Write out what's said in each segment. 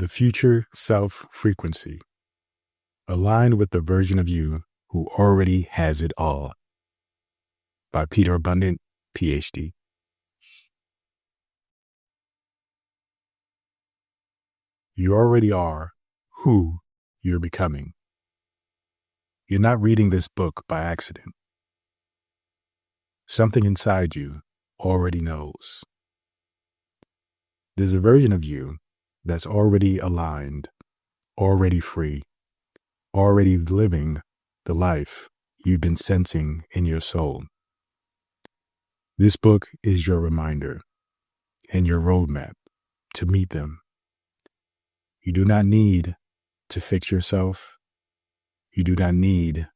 The future self frequency, aligned with the version of you who already has it all. By Peter Abundant, Ph.D. You already are who you're becoming. You're not reading this book by accident. Something inside you already knows. There's a version of you that's already aligned, already free, already living the life you've been sensing in your soul. This book is your reminder and your roadmap to meet them. You do not need to fix yourself. You do not need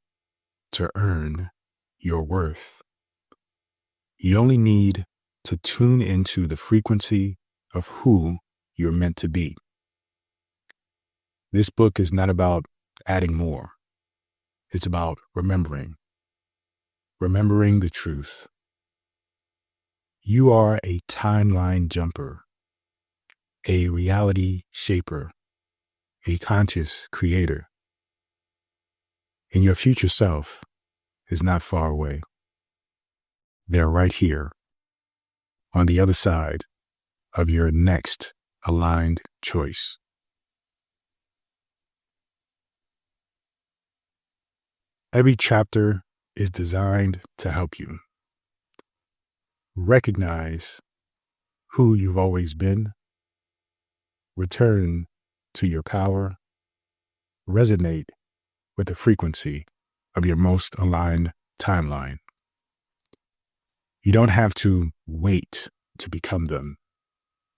to earn your worth. You only need to tune into the frequency of who you're meant to be. This book is not about adding more. It's about remembering the truth. You are a timeline jumper, a reality shaper, a conscious creator. And your future self is not far away. They're right here on the other side of your next aligned choice. Every chapter is designed to help you recognize who you've always been, return to your power, resonate with the frequency of your most aligned timeline. You don't have to wait to become them.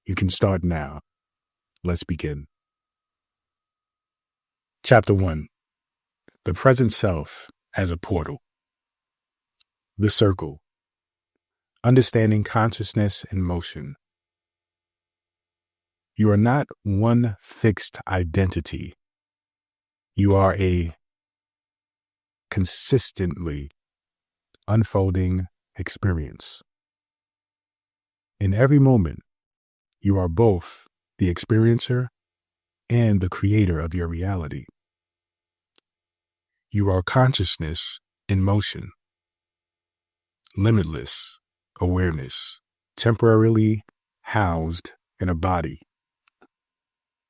You can start now. Let's begin. Chapter 1. The present self as a portal. The circle. Understanding consciousness in motion. You are not one fixed identity. You are a consistently unfolding experience. In every moment, you are both the experiencer and the creator of your reality. You are consciousness in motion, limitless awareness, temporarily housed in a body,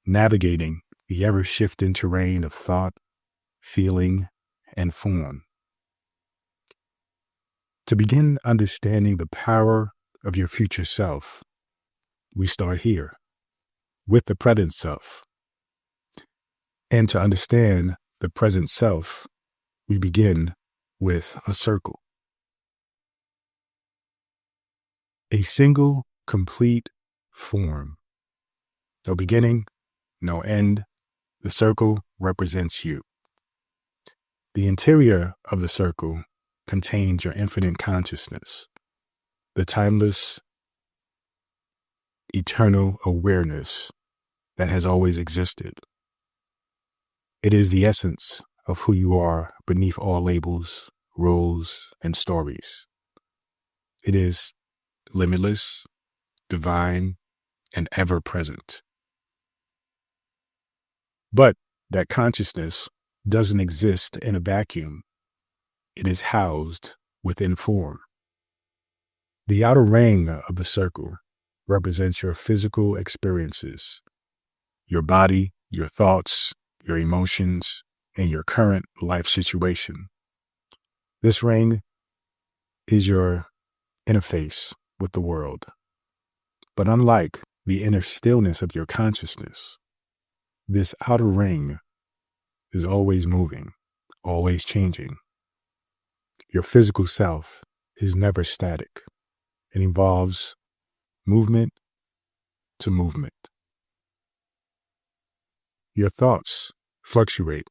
navigating the ever-shifting terrain of thought, feeling, and form. To begin understanding the power of your future self, we start here with the present self. And to understand the present self, we begin with a circle. A single, complete form. No beginning, no end. The circle represents you. The interior of the circle contains your infinite consciousness, the timeless, eternal awareness that has always existed. It is the essence of who you are beneath all labels, roles, and stories. It is limitless, divine, and ever-present. But that consciousness doesn't exist in a vacuum. It is housed within form. The outer ring of the circle represents your physical experiences, your body, your thoughts, your emotions, and your current life situation. This ring is your interface with the world. But unlike the inner stillness of your consciousness, this outer ring is always moving, always changing. Your physical self is never static. It involves movement to movement. Your thoughts fluctuate.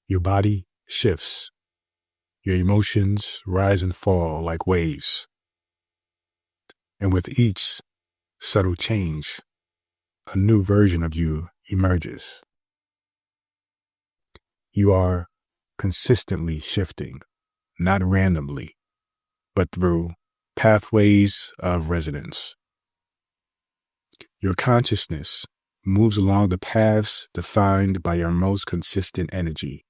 Your body shifts. Your emotions rise and fall like waves. And with each subtle change, a new version of you emerges. You are consistently shifting, not randomly, but through pathways of resonance. Your consciousness moves along the paths defined by your most consistent energy,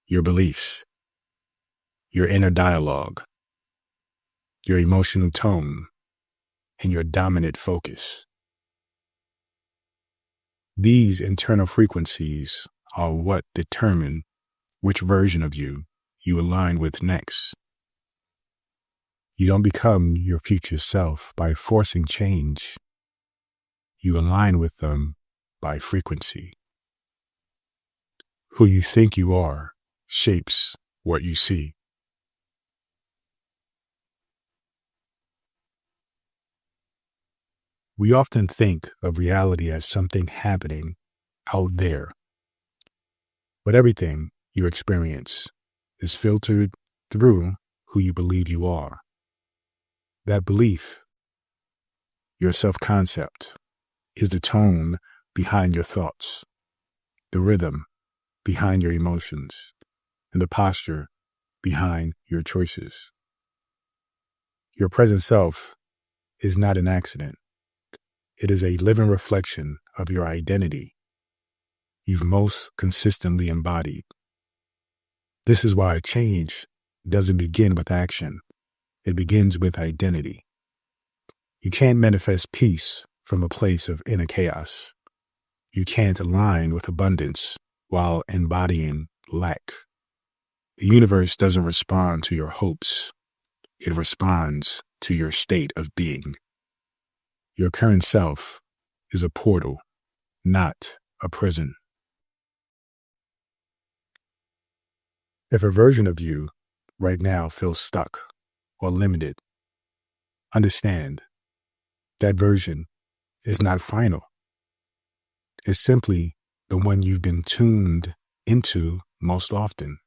your beliefs, your inner dialogue, your emotional tone, and your dominant focus. These internal frequencies are what determine which version of you align with next. You don't become your future self by forcing change. You align with them by frequency. Who you think you are shapes what you see. We often think of reality as something happening out there, but everything you experience is filtered through who you believe you are. That belief, your self-concept, is the tone behind your thoughts, the rhythm behind your emotions, and the posture behind your choices. Your present self is not an accident. It is a living reflection of your identity you've most consistently embodied. This is why change doesn't begin with action. It begins with identity. You can't manifest peace from a place of inner chaos. You can't align with abundance while embodying lack. The universe doesn't respond to your hopes. It responds to your state of being. Your current self is a portal, not a prison. If a version of you right now feels stuck or limited, understand that version is not final. It's simply the one you've been tuned into most often.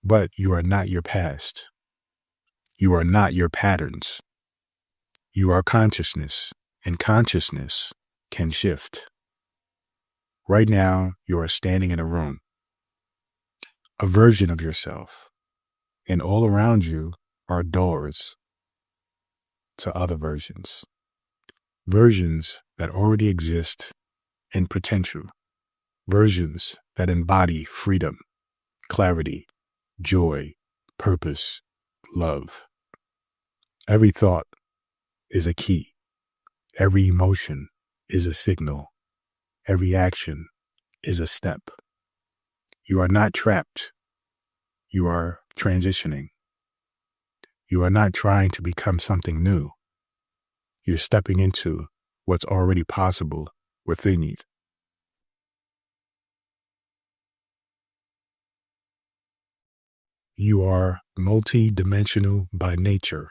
But you are not your past. You are not your patterns. You are consciousness, and consciousness can shift. Right now, you are standing in a room, a version of yourself, and all around you are doors to other versions. Versions that already exist in potential. Versions that embody freedom, clarity, joy, purpose, love. Every thought is a key. Every emotion is a signal. Every action is a step. You are not trapped. You are transitioning. You are not trying to become something new. You're stepping into what's already possible within you. You are multi-dimensional by nature.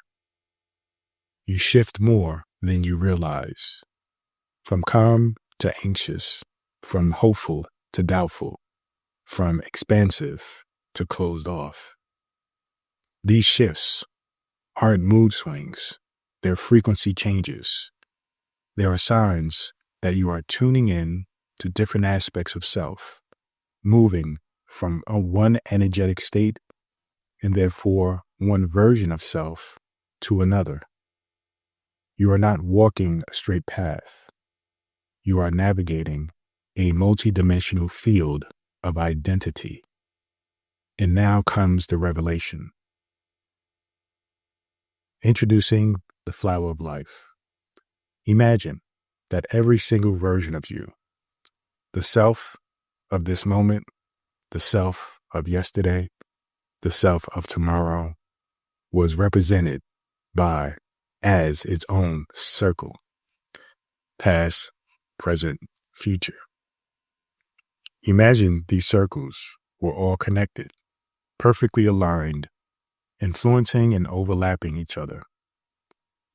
You shift more than you realize. From calm to anxious, from hopeful to doubtful, from expansive to closed off. These shifts aren't mood swings. They're frequency changes. They are signs that you are tuning in to different aspects of self, moving from one energetic state and therefore one version of self to another. You are not walking a straight path. You are navigating a multidimensional field of identity. And now comes the revelation. Introducing the flower of life. Imagine that every single version of you, the self of this moment, the self of yesterday, the self of tomorrow, was represented by as its own circle. Past, present, future. Imagine these circles were all connected, perfectly aligned, influencing and overlapping each other.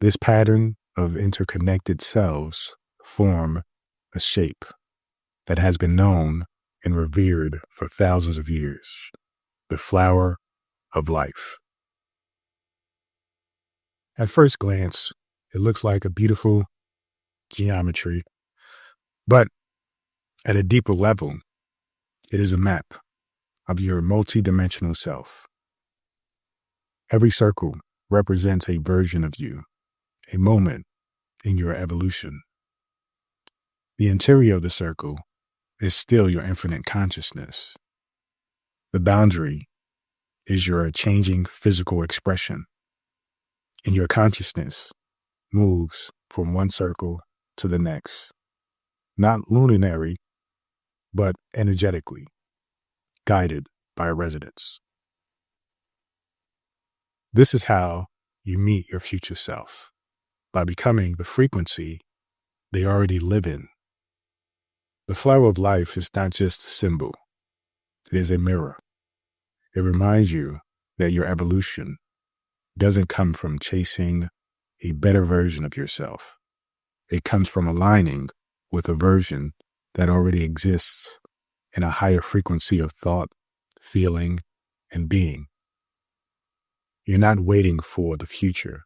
This pattern of interconnected selves form a shape that has been known and revered for thousands of years, the flower of life. At first glance, it looks like a beautiful geometry, but at a deeper level, it is a map of your multidimensional self. Every circle represents a version of you, a moment in your evolution. The interior of the circle is still your infinite consciousness. The boundary is your changing physical expression, and your consciousness moves from one circle to the next, not lunarily, but energetically, guided by resonance. This is how you meet your future self, by becoming the frequency they already live in. The flower of life is not just a symbol, it is a mirror. It reminds you that your evolution doesn't come from chasing a better version of yourself. It comes from aligning with a version that already exists in a higher frequency of thought, feeling, and being. You're not waiting for the future.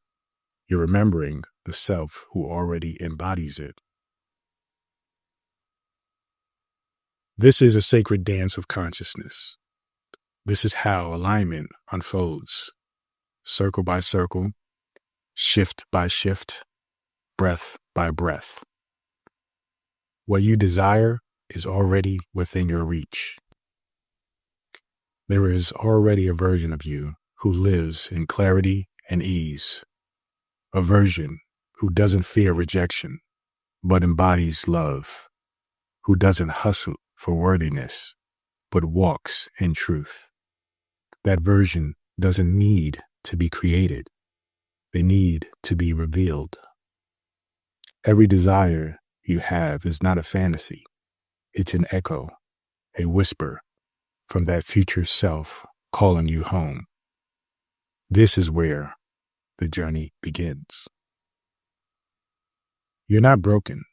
You're remembering the self who already embodies it. This is a sacred dance of consciousness. This is how alignment unfolds, circle by circle, shift by shift, breath by breath. What you desire is already within your reach. There is already a version of you who lives in clarity and ease, a version who doesn't fear rejection, but embodies love, who doesn't hustle for worthiness, but walks in truth. That version doesn't need to be created. They need to be revealed. Every desire you have is not a fantasy. It's an echo, a whisper from that future self calling you home. This is where the journey begins. You're not broken.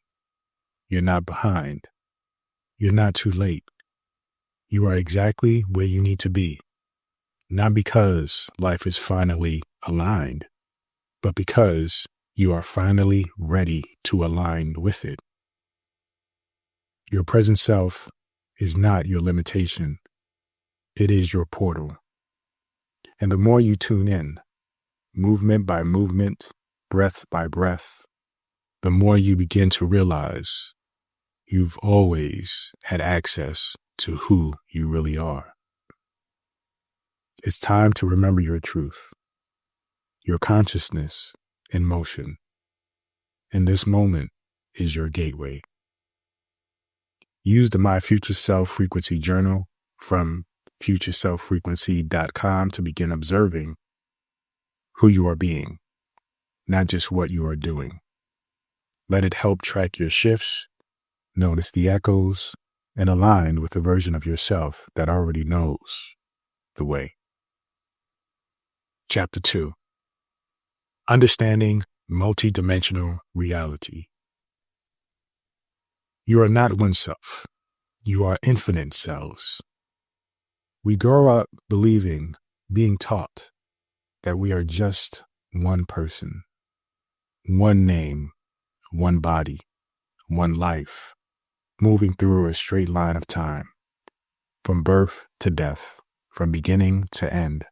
You're not behind. You're not too late. You are exactly where you need to be, not because life is finally aligned, but because you are finally ready to align with it. Your present self is not your limitation. It is your portal. And the more you tune in, movement by movement, breath by breath, the more you begin to realize you've always had access to who you really are. It's time to remember your truth, your consciousness in motion. And this moment is your gateway. Use the My Future Self Frequency Journal from futureselffrequency.com to begin observing who you are being, not just what you are doing. Let it help track your shifts, notice the echoes, and align with the version of yourself that already knows the way. Chapter 2. Understanding Multidimensional Reality. You are not one self. You are infinite selves. We grow up believing, being taught, that we are just one person, one name, one body, one life, moving through a straight line of time, from birth to death, from beginning to end.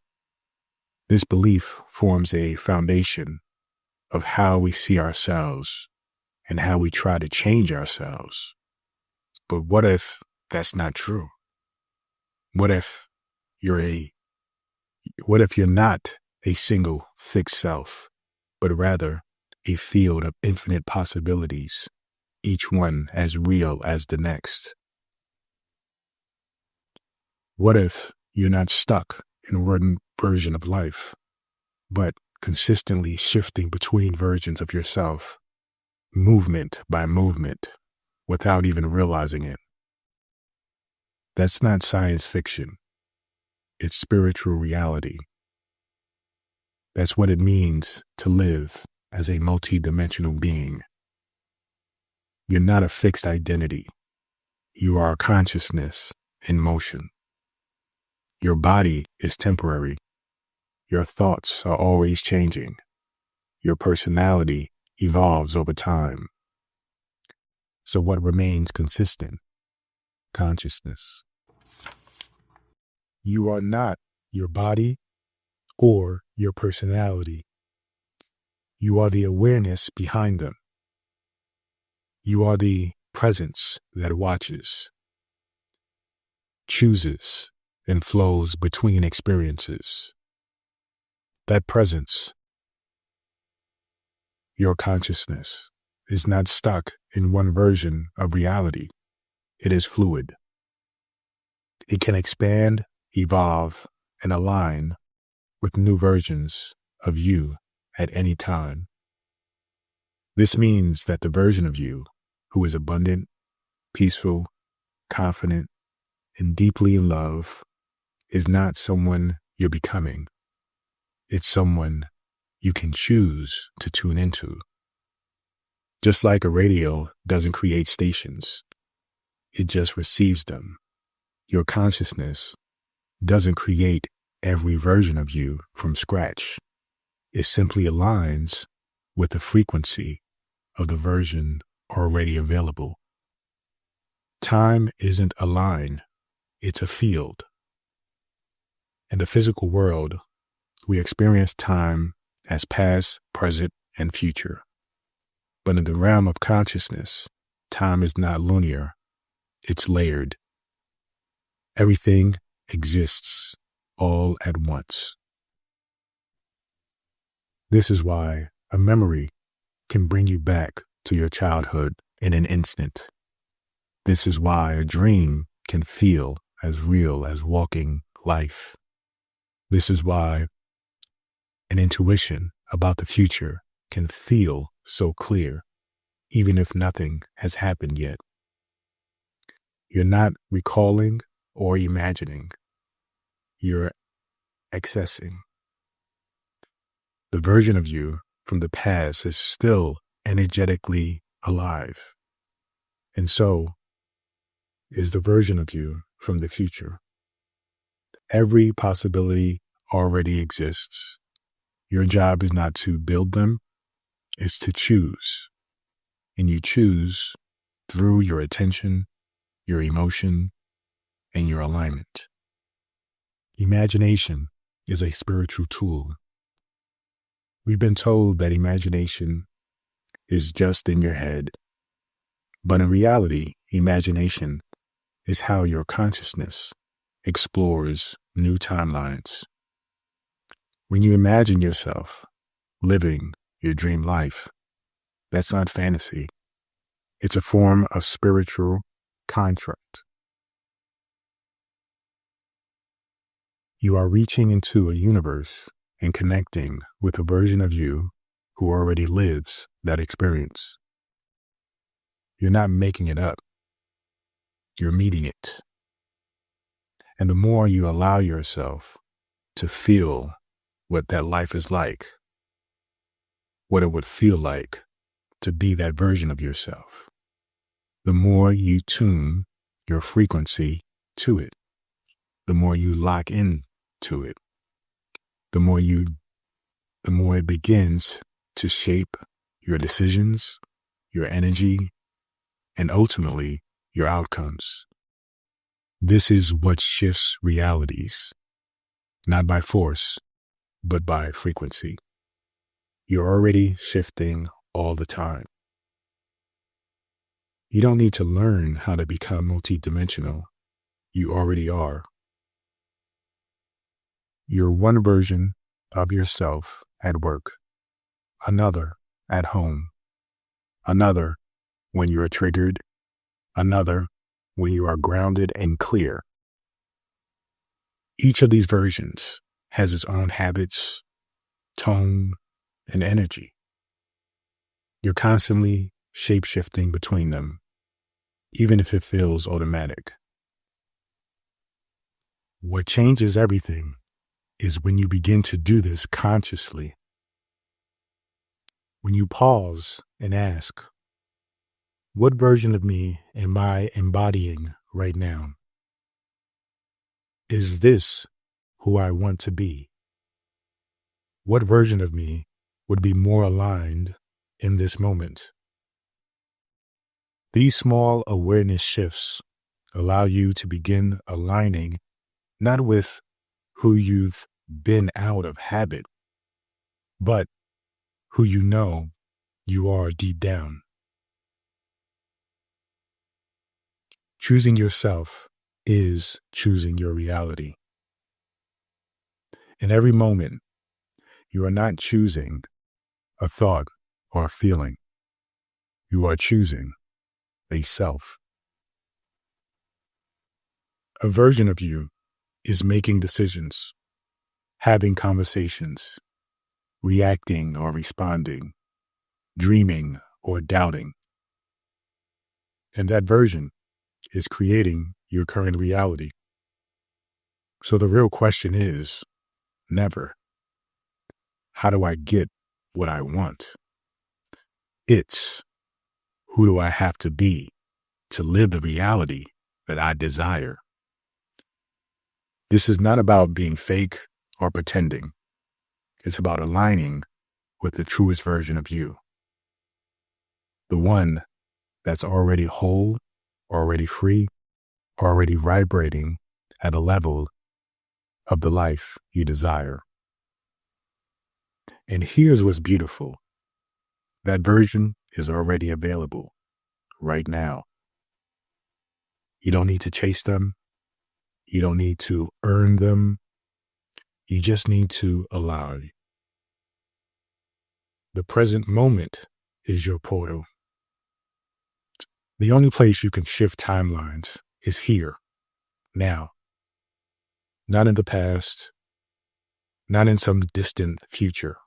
This belief forms a foundation of how we see ourselves and how we try to change ourselves. But what if that's not true? What if you're not a single fixed self, but rather a field of infinite possibilities, each one as real as the next? What if you're not stuck in one version of life, but consistently shifting between versions of yourself, movement by movement, without even realizing it? That's not science fiction. It's spiritual reality. That's what it means to live as a multidimensional being. You're not a fixed identity. You are a consciousness in motion. Your body is temporary. Your thoughts are always changing. Your personality evolves over time. So what remains consistent? Consciousness. You are not your body or your personality. You are the awareness behind them. You are the presence that watches, chooses, and flows between experiences. That presence, your consciousness, is not stuck in one version of reality. It is fluid. It can expand, evolve, and align with new versions of you at any time. This means that the version of you who is abundant, peaceful, confident, and deeply in love is not someone you're becoming. It's someone you can choose to tune into. Just like a radio doesn't create stations, it just receives them. Your consciousness doesn't create every version of you from scratch. It simply aligns with the frequency of the version already available. Time isn't a line, it's a field. In the physical world, we experience time as past, present, and future. But in the realm of consciousness, time is not linear, it's layered. Everything exists all at once. This is why a memory can bring you back to your childhood in an instant. This is why a dream can feel as real as walking life. This is why an intuition about the future can feel so clear, even if nothing has happened yet. You're not recalling or imagining. You're accessing. The version of you from the past is still energetically alive. And so is the version of you from the future. Every possibility already exists. Your job is not to build them, it's to choose. And you choose through your attention, your emotion, and your alignment. Imagination is a spiritual tool. We've been told that imagination is just in your head. But in reality, imagination is how your consciousness explores new timelines. When you imagine yourself living your dream life, that's not fantasy. It's a form of spiritual contract. You are reaching into a universe and connecting with a version of you who already lives that experience. You're not making it up. You're meeting it. And the more you allow yourself to feel what that life is like, what it would feel like to be that version of yourself, the more you tune your frequency to it, the more you lock in to it, the more it begins to shape your decisions, your energy, and ultimately your outcomes. This is what shifts realities, not by force, but by frequency. You're already shifting all the time. You don't need to learn how to become multidimensional. You already are. You're one version of yourself at work, another at home, another when you are triggered, another when you are grounded and clear. Each of these versions has its own habits, tone, and energy. You're constantly shape-shifting between them, even if it feels automatic. What changes everything is when you begin to do this consciously. When you pause and ask, what version of me am I embodying right now? Is this who I want to be? What version of me would be more aligned in this moment? These small awareness shifts allow you to begin aligning not with who you've been out of habit, but who you know you are deep down. Choosing yourself is choosing your reality. In every moment, you are not choosing a thought or a feeling. You are choosing a self. A version of you is making decisions, having conversations, reacting or responding, dreaming or doubting. And that version is creating your current reality. So the real question is never, how do I get what I want? It's, who do I have to be to live the reality that I desire? This is not about being fake or pretending. It's about aligning with the truest version of you. The one that's already whole, already free, already vibrating at a level of the life you desire. And here's what's beautiful. That version is already available right now. You don't need to chase them. You don't need to earn them. You just need to allow. The present moment is your portal. The only place you can shift timelines is here, now. Not in the past, not in some distant future.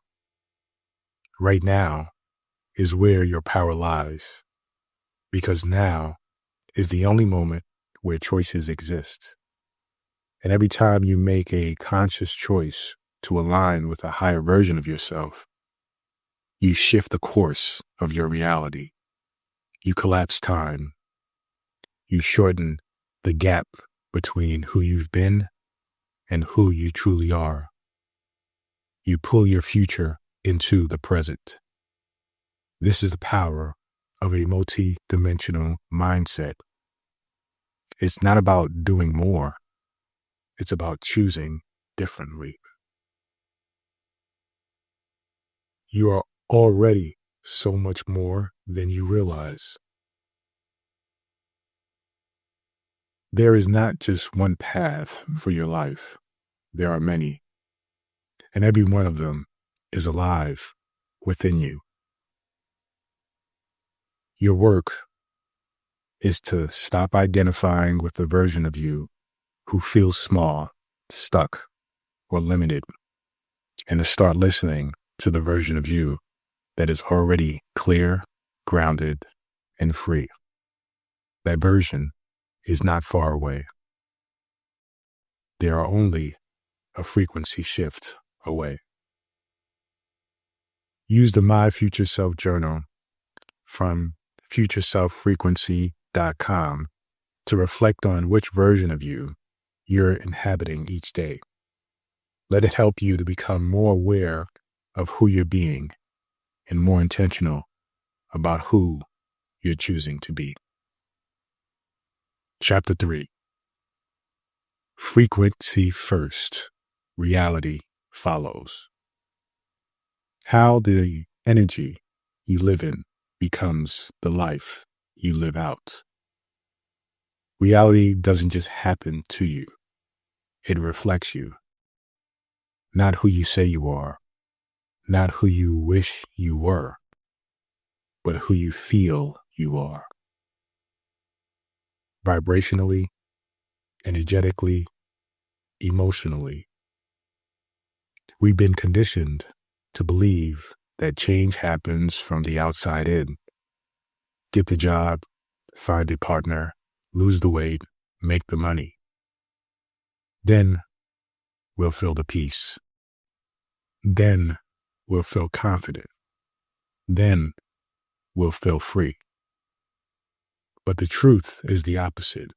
Right now is where your power lies, because now is the only moment where choices exist. And every time you make a conscious choice to align with a higher version of yourself, you shift the course of your reality. You collapse time. You shorten the gap between who you've been and who you truly are. You pull your future into the present. This is the power of a multi-dimensional mindset. It's not about doing more. It's about choosing differently. You are already so much more than you realize. There is not just one path for your life. There are many. And every one of them is alive within you. Your work is to stop identifying with the version of you who feels small, stuck, or limited, and to start listening to the version of you that is already clear, grounded, and free. That version is not far away. They are only a frequency shift away. Use the My Future Self journal from futureselffrequency.com to reflect on which version of you you're inhabiting each day. Let it help you to become more aware of who you're being and more intentional about who you're choosing to be. Chapter 3. Frequency first, reality follows. How the energy you live in becomes the life you live out. Reality doesn't just happen to you. It reflects you. Not who you say you are, not who you wish you were, but who you feel you are. Vibrationally, energetically, emotionally. We've been conditioned to believe that change happens from the outside in. Get the job, find a partner, lose the weight, make the money. Then we'll feel the peace. Then we'll feel confident. Then we'll feel free. But the truth is the opposite.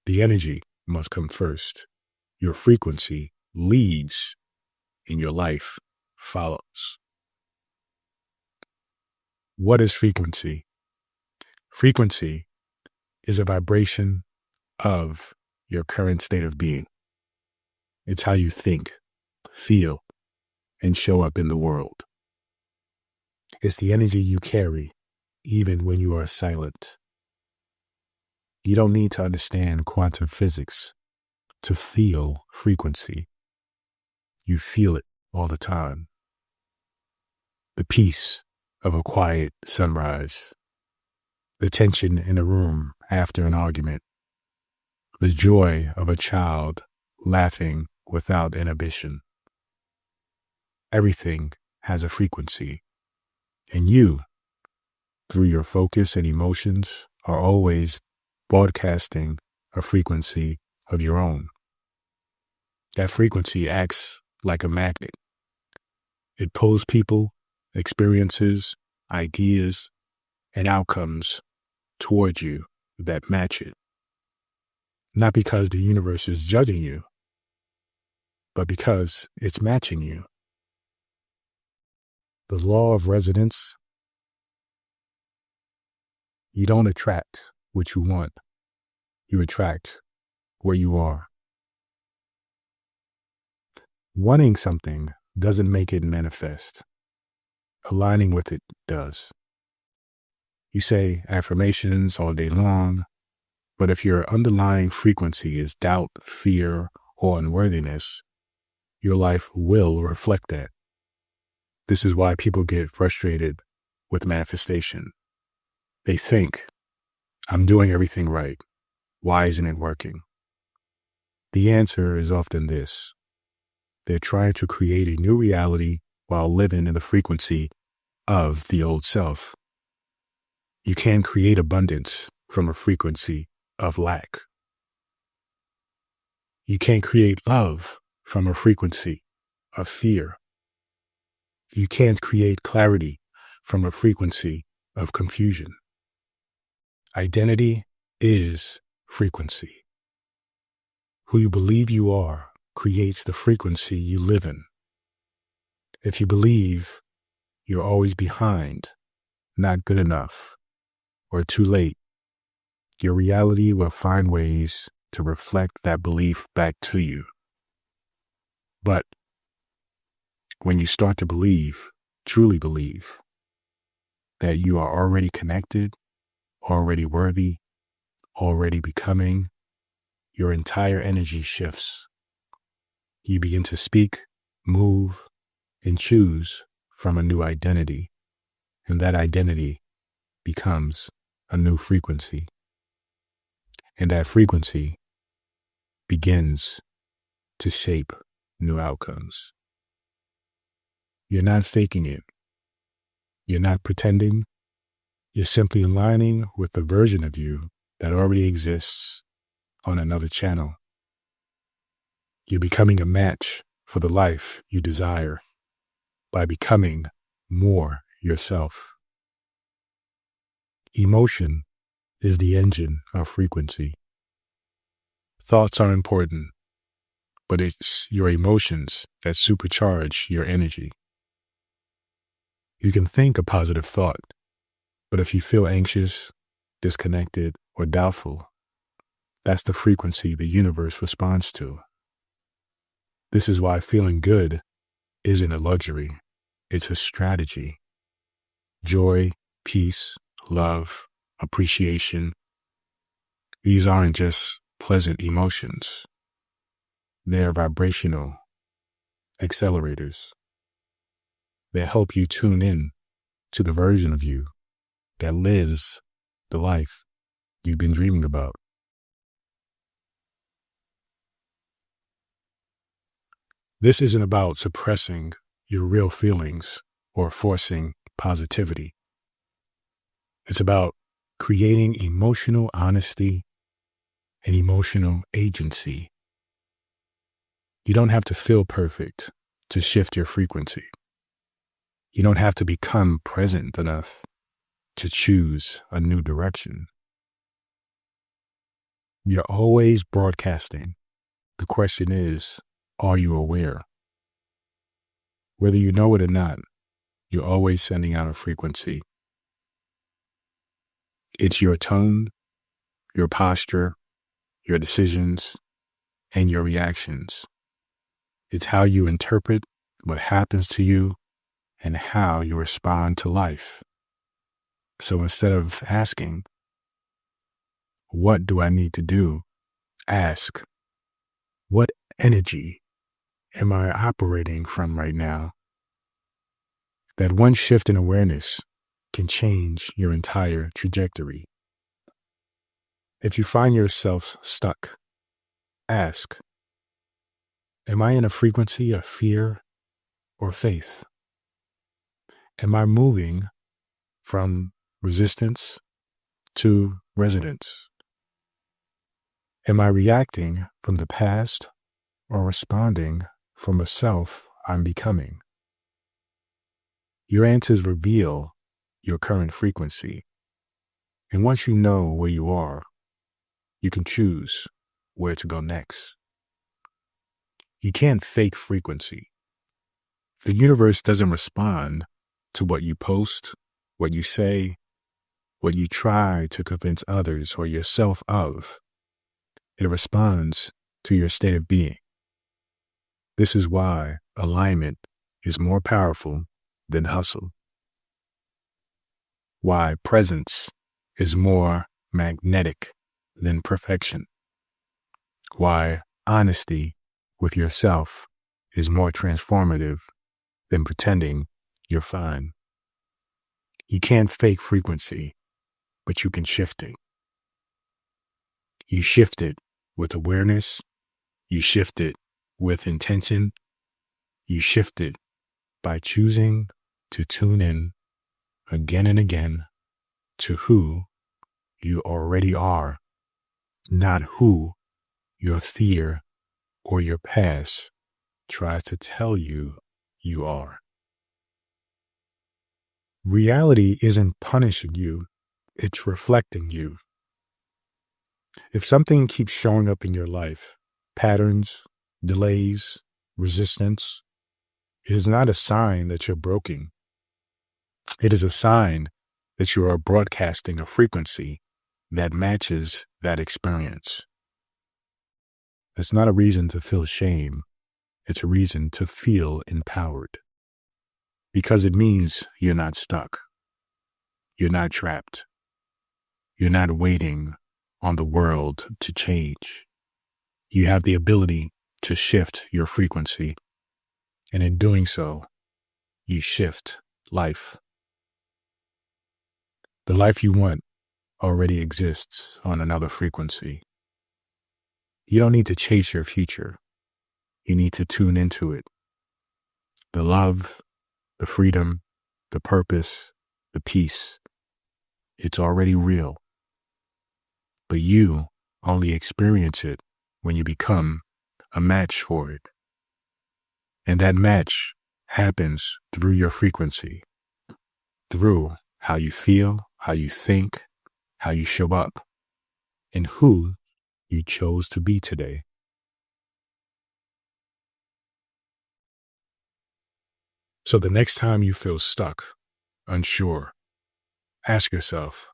The energy must come first. Your frequency leads and your life follows. What is frequency? Frequency is a vibration of your current state of being. It's how you think, feel, and show up in the world. It's the energy you carry even when you are silent. You don't need to understand quantum physics to feel frequency. You feel it all the time. The peace of a quiet sunrise, the tension in a room after an argument, the joy of a child laughing without inhibition. Everything has a frequency, and you, through your focus and emotions, are always broadcasting a frequency of your own. That frequency acts like a magnet. It pulls people, experiences, ideas, and outcomes toward you that match it. Not because the universe is judging you, but because it's matching you. The law of resonance. You don't attract what you want. You attract where you are. Wanting something doesn't make it manifest. Aligning with it does. You say affirmations all day long, but if your underlying frequency is doubt, fear, or unworthiness, your life will reflect that. This is why people get frustrated with manifestation. They think, I'm doing everything right. Why isn't it working? The answer is often this. They're trying to create a new reality while living in the frequency of the old self. You can't create abundance from a frequency of lack. You can't create love from a frequency of fear. You can't create clarity from a frequency of confusion. Identity is frequency. Who you believe you are creates the frequency you live in. If you believe you're always behind, not good enough, or too late, your reality will find ways to reflect that belief back to you. But when you start to believe, truly believe, that you are already connected, already worthy, already becoming, your entire energy shifts. You begin to speak, move, and choose from a new identity, and that identity becomes a new frequency. And that frequency begins to shape new outcomes. You're not faking it. You're not pretending. You're simply aligning with the version of you that already exists on another channel. You're becoming a match for the life you desire by becoming more yourself. Emotion is the engine of frequency. Thoughts are important, but it's your emotions that supercharge your energy. You can think a positive thought, but if you feel anxious, disconnected, or doubtful, that's the frequency the universe responds to. This is why feeling good isn't a luxury, it's a strategy. Joy, peace, love, appreciation, these aren't just pleasant emotions. They're vibrational accelerators. They help you tune in to the version of you that lives the life you've been dreaming about. This isn't about suppressing your real feelings or forcing positivity. It's about creating emotional honesty and emotional agency. You don't have to feel perfect to shift your frequency. You don't have to become present enough to choose a new direction. You're always broadcasting. The question is, are you aware? Whether you know it or not, you're always sending out a frequency. It's your tone, your posture, your decisions, and your reactions. It's how you interpret what happens to you and how you respond to life. So instead of asking, What do I need to do? Ask, what energy am I operating from right now? That one shift in awareness can change your entire trajectory. If you find yourself stuck, ask, am I in a frequency of fear or faith? Am I moving from resistance to resonance? Am I reacting from the past or responding from a self I'm becoming? Your answers reveal your current frequency. And once you know where you are, you can choose where to go next. You can't fake frequency. The universe doesn't respond to what you post, what you say, what you try to convince others or yourself of. It responds to your state of being. This is why alignment is more powerful than hustle. Why presence is more magnetic than perfection. Why honesty with yourself is more transformative than pretending you're fine. You can't fake frequency, but you can shift it. You shift it with awareness. You shift it with intention. You shift it by choosing to tune in again and again to who you already are, not who your fear or your past tries to tell you you are. Reality isn't punishing you, it's reflecting you. If something keeps showing up in your life, patterns, delays, resistance, it is not a sign that you're broken. It is a sign that you are broadcasting a frequency that matches that experience. It's not a reason to feel shame. It's a reason to feel empowered. Because it means you're not stuck. You're not trapped. You're not waiting on the world to change. You have the ability to shift your frequency. And in doing so, you shift life. The life you want already exists on another frequency. You don't need to chase your future. You need to tune into it. The love, the freedom, the purpose, the peace, it's already real. But you only experience it when you become a match for it. And that match happens through your frequency, through how you feel, how you think, how you show up, and who you chose to be today. So the next time you feel stuck, unsure, ask yourself,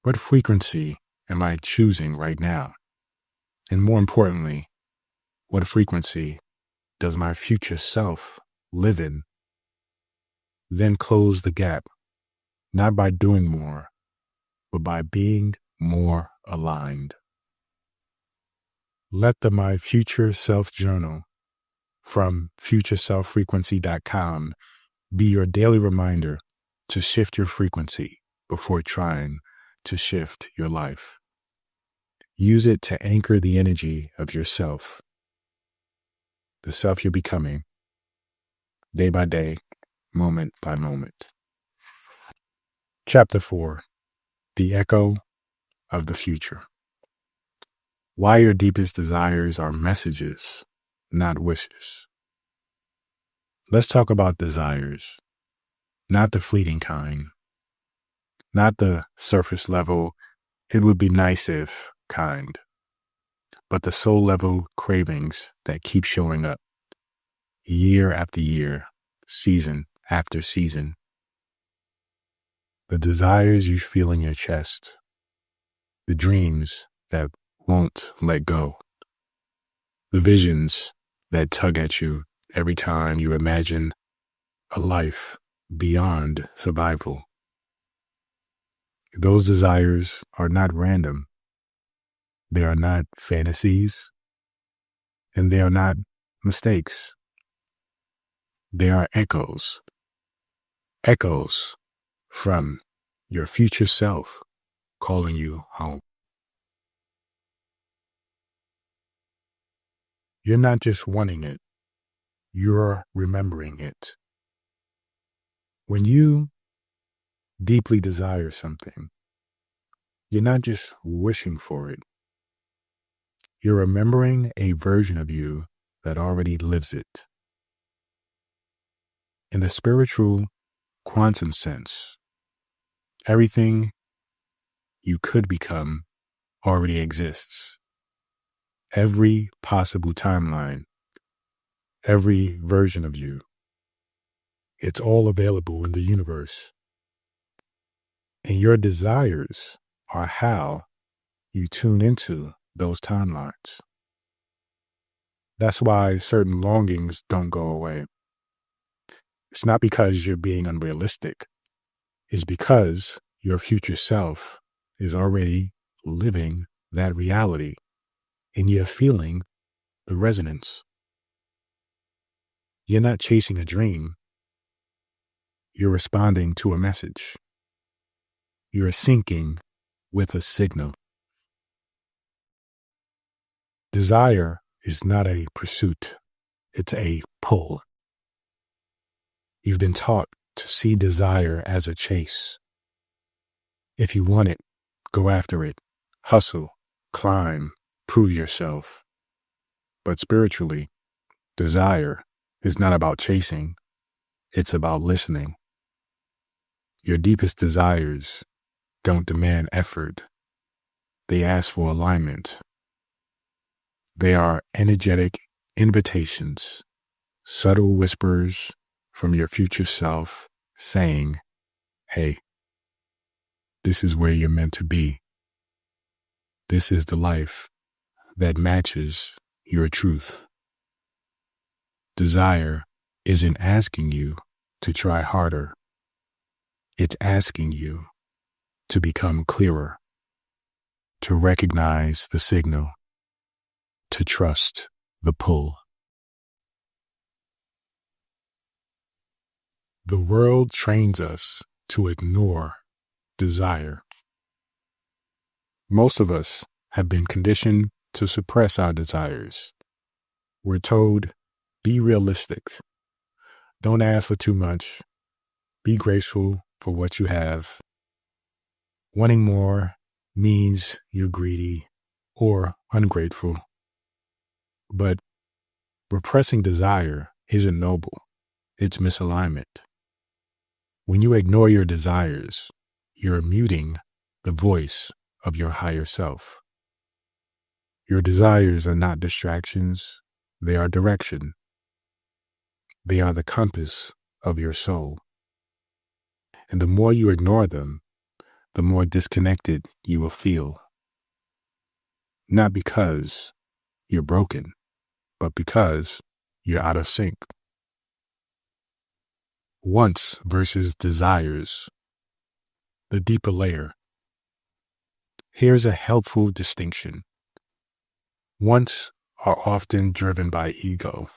what frequency am I choosing right now? And more importantly, what frequency does my future self live in? Then close the gap, not by doing more, but by being more aligned. Let the My Future Self Journal from futureselffrequency.com be your daily reminder to shift your frequency before trying to shift your life. Use it to anchor the energy of yourself, the self you're becoming, day by day, moment by moment. Chapter 4, The Echo of the Future. Why your deepest desires are messages, not wishes. Let's talk about desires, not the fleeting kind, not the surface level, it would be nice if kind, but the soul level cravings that keep showing up year after year, season after season. The desires you feel in your chest, the dreams that won't let go, the visions that tug at you every time you imagine a life beyond survival. Those desires are not random. They are not fantasies, and they are not mistakes. They are echoes from your future self calling you home. You're not just wanting it, you're remembering it. When you deeply desire something, you're not just wishing for it. You're remembering a version of you that already lives it. In the spiritual quantum sense, everything you could become already exists. Every possible timeline, every version of you, it's all available in the universe. And your desires are how you tune into those timelines. That's why certain longings don't go away. It's not because you're being unrealistic. It's because your future self is already living that reality and you're feeling the resonance. You're not chasing a dream. You're responding to a message. You're syncing with a signal. Desire is not a pursuit. It's a pull. You've been taught to see desire as a chase. If you want it, go after it. Hustle, climb, prove yourself. But spiritually, desire is not about chasing. It's about listening. Your deepest desires don't demand effort. They ask for alignment. They are energetic invitations, subtle whispers from your future self saying, hey, this is where you're meant to be. This is the life that matches your truth. Desire isn't asking you to try harder. It's asking you to become clearer, to recognize the signal, to trust the pull. The world trains us to ignore desire. Most of us have been conditioned to suppress our desires. We're told, be realistic. Don't ask for too much. Be grateful for what you have. Wanting more means you're greedy or ungrateful. But repressing desire isn't noble. It's misalignment. When you ignore your desires, you're muting the voice of your higher self. Your desires are not distractions. They are direction. They are the compass of your soul. And the more you ignore them, the more disconnected you will feel. Not because you're broken, but because you're out of sync. Wants versus desires. The deeper layer. Here's a helpful distinction. Wants are often driven by ego.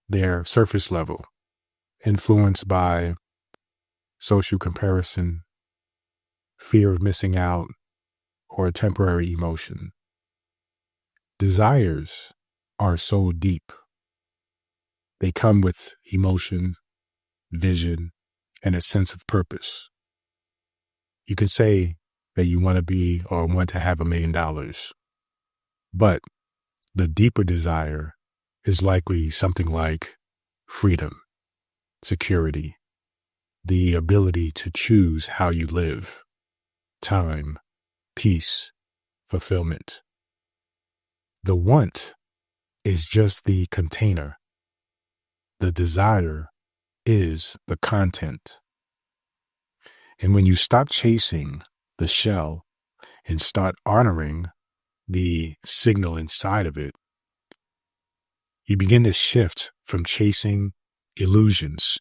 They're surface level, influenced by social comparison, fear of missing out, or a temporary emotion. Desires are so deep. They come with emotion, vision, and a sense of purpose. You could say that you want to be or want to have $1 million, but the deeper desire is likely something like freedom, security, the ability to choose how you live, time, peace, fulfillment. The want is just the container. The desire is the content. And when you stop chasing the shell and start honoring the signal inside of it, you begin to shift from chasing illusions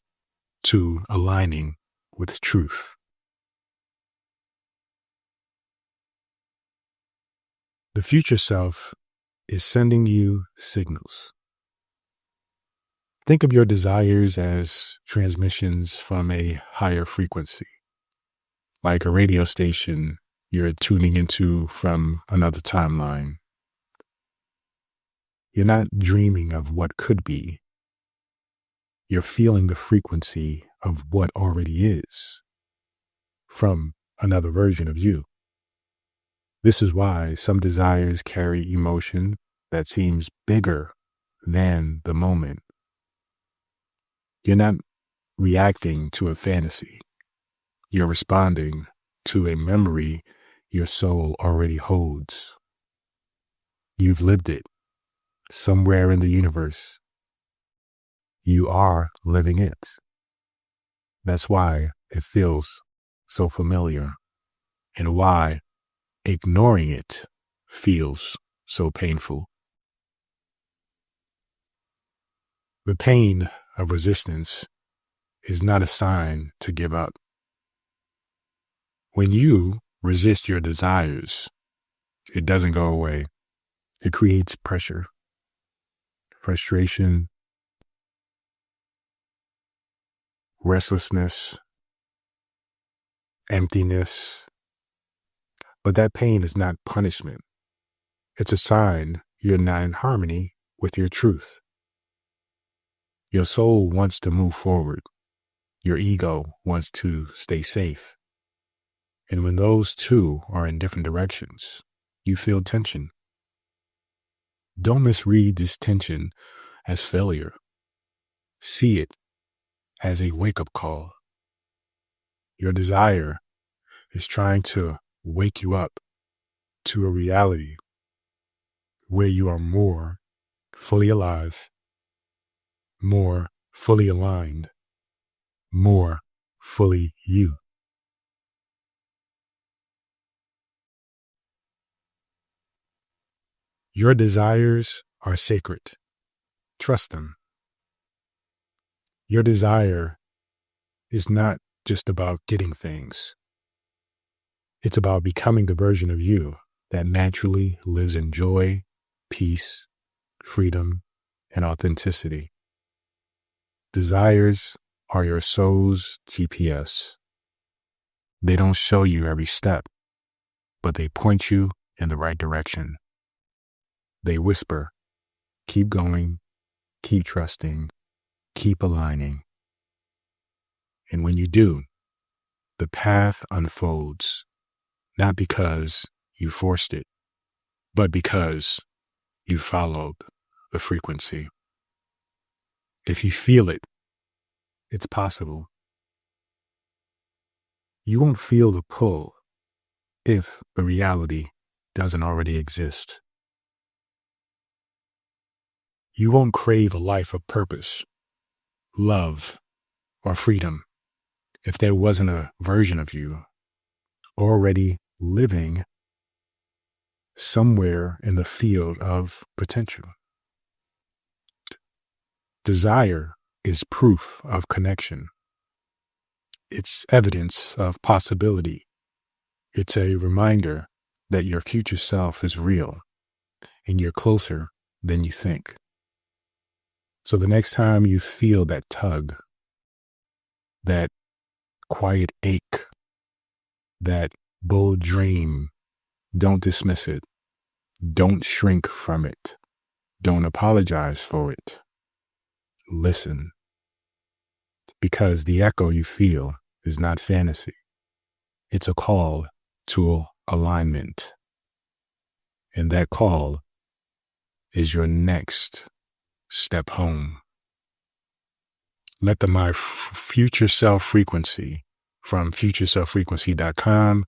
to aligning with truth. The future self is sending you signals. Think of your desires as transmissions from a higher frequency, like a radio station you're tuning into from another timeline. You're not dreaming of what could be. You're feeling the frequency of what already is from another version of you. This is why some desires carry emotion that seems bigger than the moment. You're not reacting to a fantasy. You're responding to a memory your soul already holds. You've lived it somewhere in the universe. You are living it. That's why it feels so familiar and why ignoring it feels so painful. The pain of resistance is not a sign to give up. When you resist your desires, it doesn't go away. It creates pressure, frustration, restlessness, emptiness. But that pain is not punishment. It's a sign you're not in harmony with your truth. Your soul wants to move forward. Your ego wants to stay safe. And when those two are in different directions, you feel tension. Don't misread this tension as failure. See it as a wake-up call. Your desire is trying to wake you up to a reality where you are more fully alive, more fully aligned, more fully you. Your desires are sacred. Trust them. Your desire is not just about getting things. It's about becoming the version of you that naturally lives in joy, peace, freedom, and authenticity. Desires are your soul's GPS. They don't show you every step, but they point you in the right direction. They whisper, keep going, keep trusting, keep aligning. And when you do, the path unfolds, not because you forced it, but because you followed the frequency. If you feel it, it's possible. You won't feel the pull if the reality doesn't already exist. You won't crave a life of purpose, love, or freedom if there wasn't a version of you already living somewhere in the field of potential. Desire is proof of connection. It's evidence of possibility. It's a reminder that your future self is real and you're closer than you think. So the next time you feel that tug, that quiet ache, that bold dream, don't dismiss it. Don't shrink from it. Don't apologize for it. Listen. Because the echo you feel is not fantasy. It's a call to alignment. And that call is your next step home. Let the My Future Self Frequency from futureselffrequency.com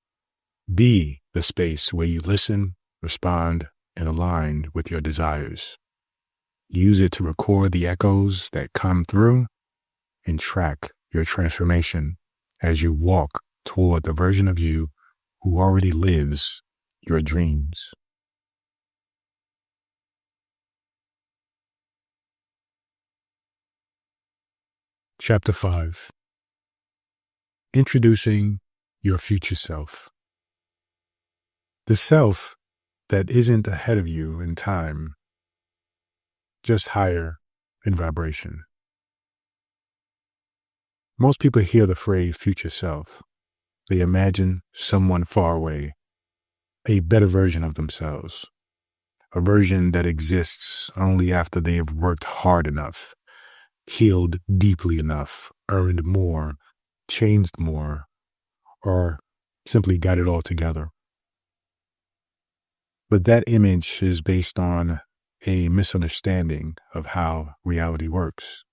be the space where you listen, respond, and align with your desires. Use it to record the echoes that come through and track your transformation as you walk toward the version of you who already lives your dreams. Chapter 5. Introducing your future self. The self that isn't ahead of you in time, just higher in vibration. Most people hear the phrase future self. They imagine someone far away, a better version of themselves, a version that exists only after they have worked hard enough, healed deeply enough, earned more, changed more, or simply got it all together. But that image is based on a misunderstanding of how reality works.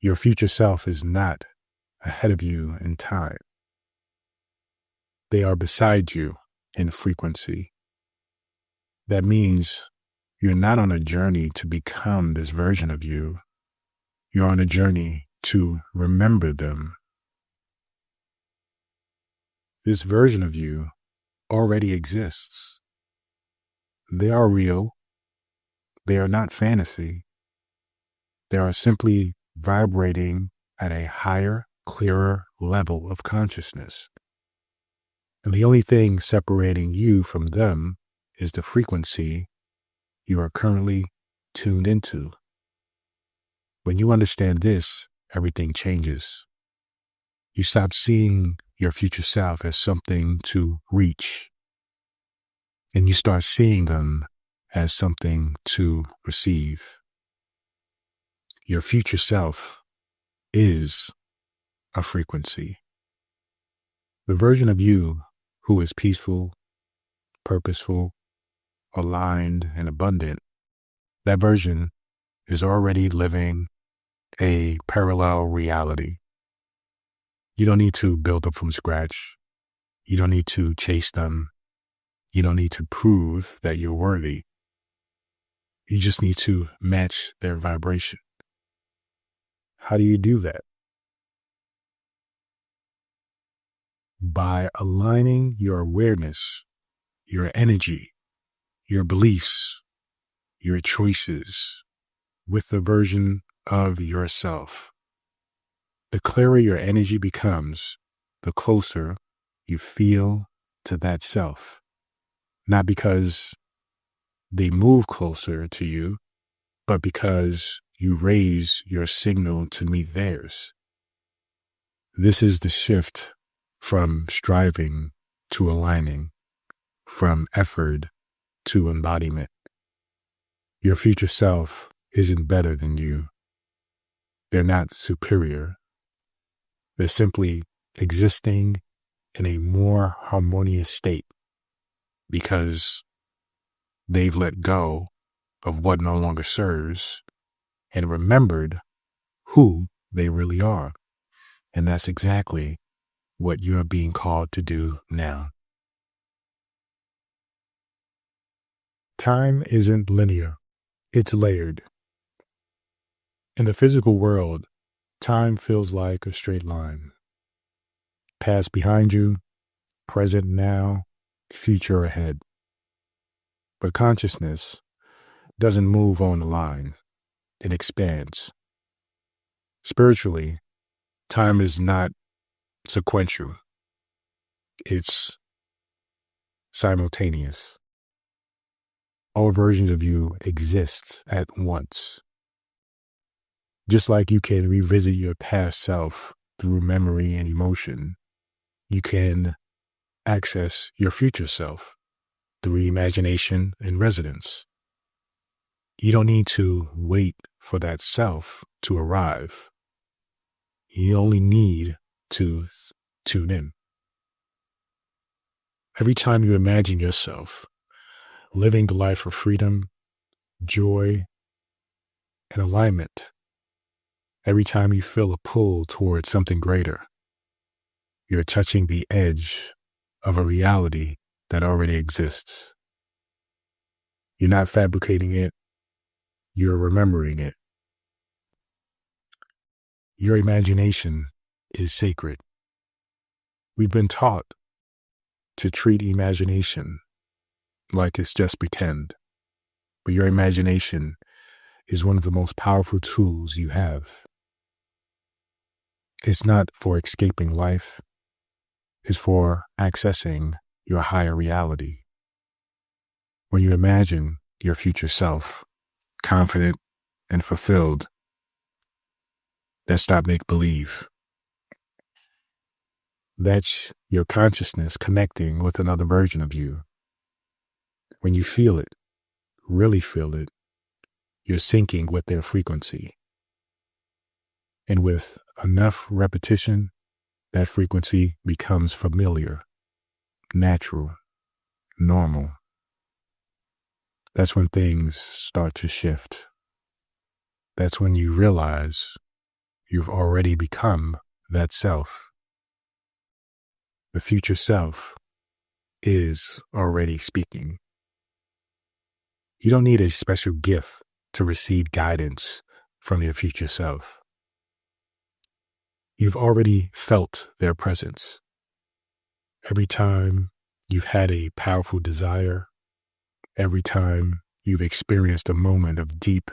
Your future self is not ahead of you in time. They are beside you in frequency. That means you're not on a journey to become this version of you. You're on a journey to remember them. This version of you already exists. They are real. They are not fantasy. They are simply vibrating at a higher, clearer level of consciousness. And the only thing separating you from them is the frequency you are currently tuned into. When you understand this, everything changes. You stop seeing your future self as something to reach, and you start seeing them as something to receive. Your future self is a frequency. The version of you who is peaceful, purposeful, aligned, and abundant, that version is already living a parallel reality. You don't need to build them from scratch. You don't need to chase them. You don't need to prove that you're worthy. You just need to match their vibration. How do you do that? By aligning your awareness, your energy, your beliefs, your choices with the version of yourself. The clearer your energy becomes, the closer you feel to that self. Not because they move closer to you, but because you raise your signal to meet theirs. This is the shift from striving to aligning, from effort to embodiment. Your future self isn't better than you. They're not superior. They're simply existing in a more harmonious state because they've let go of what no longer serves and remembered who they really are. And that's exactly what you're being called to do now. Time isn't linear. It's layered. In the physical world, time feels like a straight line. Past behind you, present now, future ahead. But consciousness doesn't move on the line. It expands. Spiritually, time is not sequential. It's simultaneous. All versions of you exist at once. Just like you can revisit your past self through memory and emotion, you can access your future self through imagination and resonance. You don't need to wait for that self to arrive. You only need to tune in. Every time you imagine yourself living the life of freedom, joy, and alignment, every time you feel a pull towards something greater, you're touching the edge of a reality that already exists. You're not fabricating it, you're remembering it. Your imagination is sacred. We've been taught to treat imagination like it's just pretend, but your imagination is one of the most powerful tools you have. It's not for escaping life, it's for accessing your higher reality. When you imagine your future self, confident and fulfilled, that's not make-believe. That's your consciousness connecting with another version of you. When you feel it, really feel it, you're syncing with their frequency. And with enough repetition, that frequency becomes familiar, natural, normal. That's when things start to shift. That's when you realize you've already become that self. The future self is already speaking. You don't need a special gift to receive guidance from your future self. You've already felt their presence. Every time you've had a powerful desire, every time you've experienced a moment of deep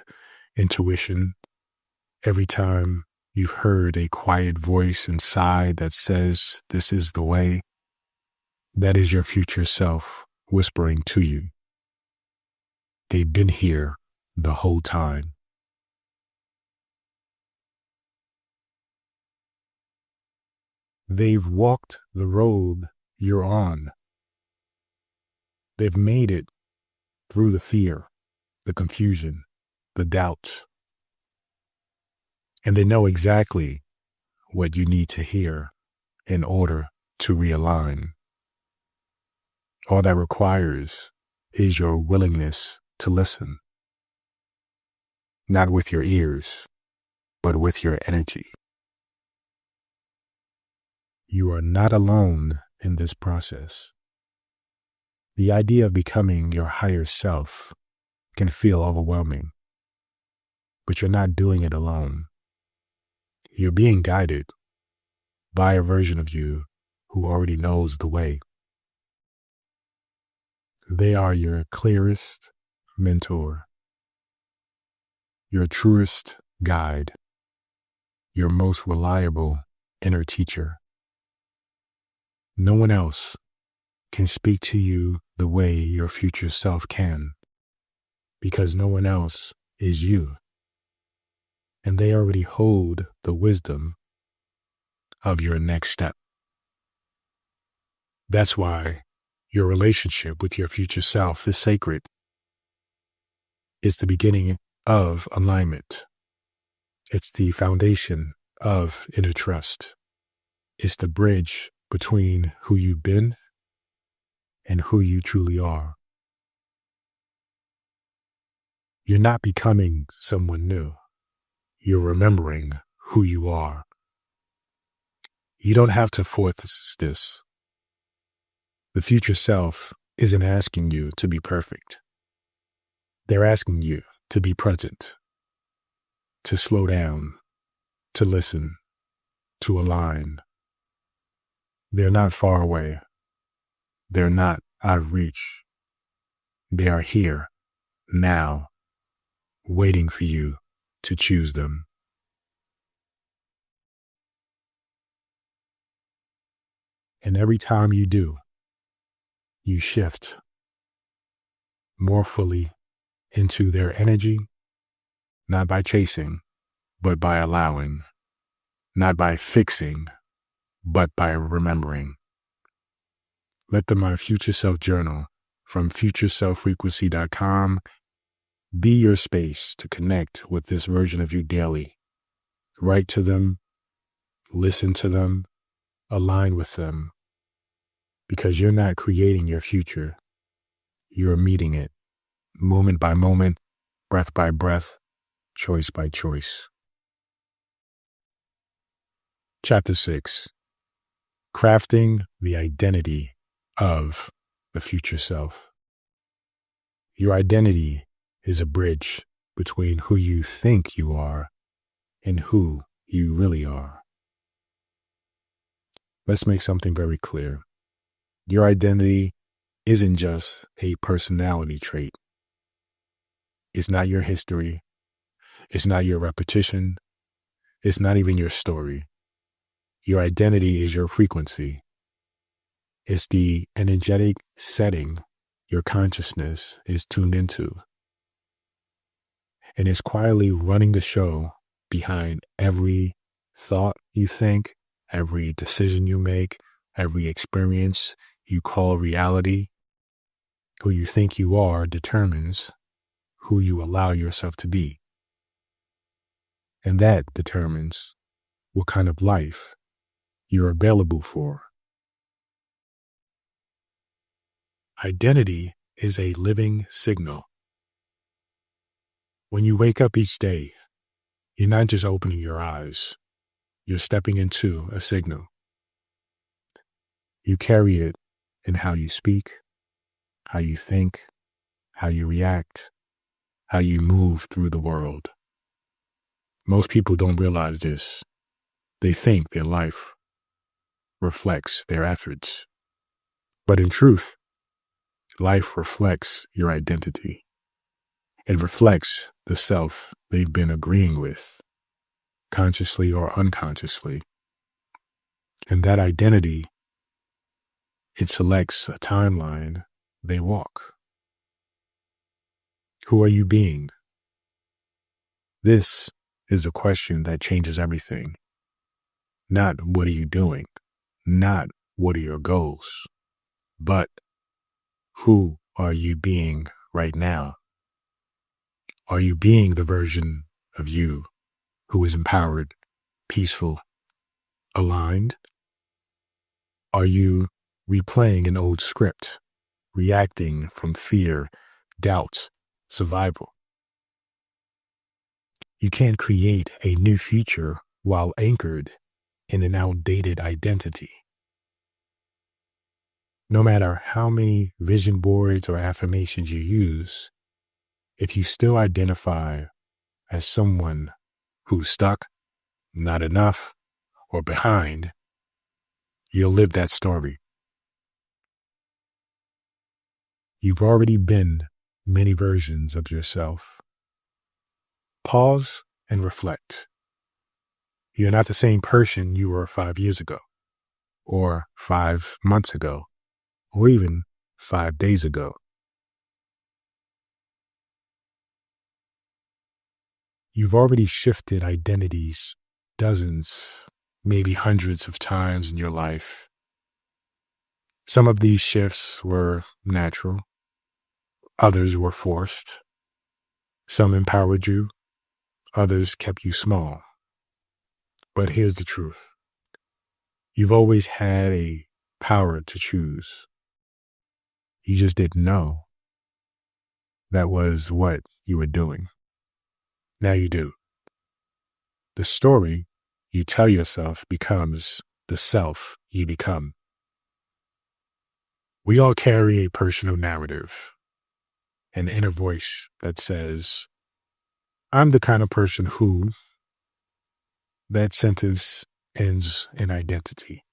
intuition, every time you've heard a quiet voice inside that says, "This is the way," that is your future self whispering to you. They've been here the whole time. They've walked the road you're on. They've made it through the fear, the confusion, the doubt. And they know exactly what you need to hear in order to realign. All that requires is your willingness to listen. Not with your ears, but with your energy. You are not alone in this process. The idea of becoming your higher self can feel overwhelming, but you're not doing it alone. You're being guided by a version of you who already knows the way. They are your clearest mentor, your truest guide, your most reliable inner teacher. No one else can speak to you the way your future self can, because no one else is you. And they already hold the wisdom of your next step. That's why your relationship with your future self is sacred. It's the beginning of alignment. It's the foundation of inner trust. It's the bridge between who you've been and who you truly are. You're not becoming someone new. You're remembering who you are. You don't have to force this. The future self isn't asking you to be perfect. They're asking you to be present, to slow down, to listen, to align. They're not far away. They're not out of reach. They are here, now, waiting for you to choose them. And every time you do, you shift more fully into their energy, not by chasing, but by allowing, not by fixing, but by remembering. Let the My Future Self Journal from futureselffrequency.com be your space to connect with this version of you daily. Write to them, listen to them, align with them, because you're not creating your future. You're meeting it, moment by moment, breath by breath, choice by choice. Chapter 6. Crafting the Identity of the Future Self. Your identity is a bridge between who you think you are and who you really are. Let's make something very clear. Your identity isn't just a personality trait. It's not your history. It's not your repetition. It's not even your story. Your identity is your frequency. It's the energetic setting your consciousness is tuned into, and is quietly running the show behind every thought you think, every decision you make, every experience you call reality. Who you think you are determines who you allow yourself to be. And that determines what kind of life you're available for. Identity is a living signal. When you wake up each day, you're not just opening your eyes, you're stepping into a signal. You carry it in how you speak, how you think, how you react, how you move through the world. Most people don't realize this. They think their life reflects their efforts. But in truth, life reflects your identity. It reflects the self they've been agreeing with, consciously or unconsciously. And that identity, it selects a timeline they walk. Who are you being? This is a question that changes everything. Not what are you doing? Not what are your goals? But who are you being right now? Are you being the version of you who is empowered, peaceful, aligned? Are you replaying an old script, reacting from fear, doubt, survival? You can't create a new future while anchored in an outdated identity. No matter how many vision boards or affirmations you use, if you still identify as someone who's stuck, not enough, or behind, you'll live that story. You've already been many versions of yourself. Pause and reflect. You're not the same person you were 5 years ago, or 5 months ago, or even 5 days ago. You've already shifted identities dozens, maybe hundreds of times in your life. Some of these shifts were natural. Others were forced. Some empowered you. Others kept you small. But here's the truth. You've always had a power to choose. You just didn't know that was what you were doing. Now you do. The story you tell yourself becomes the self you become. We all carry a personal narrative, an inner voice that says, I'm the kind of person who. That sentence ends in identity.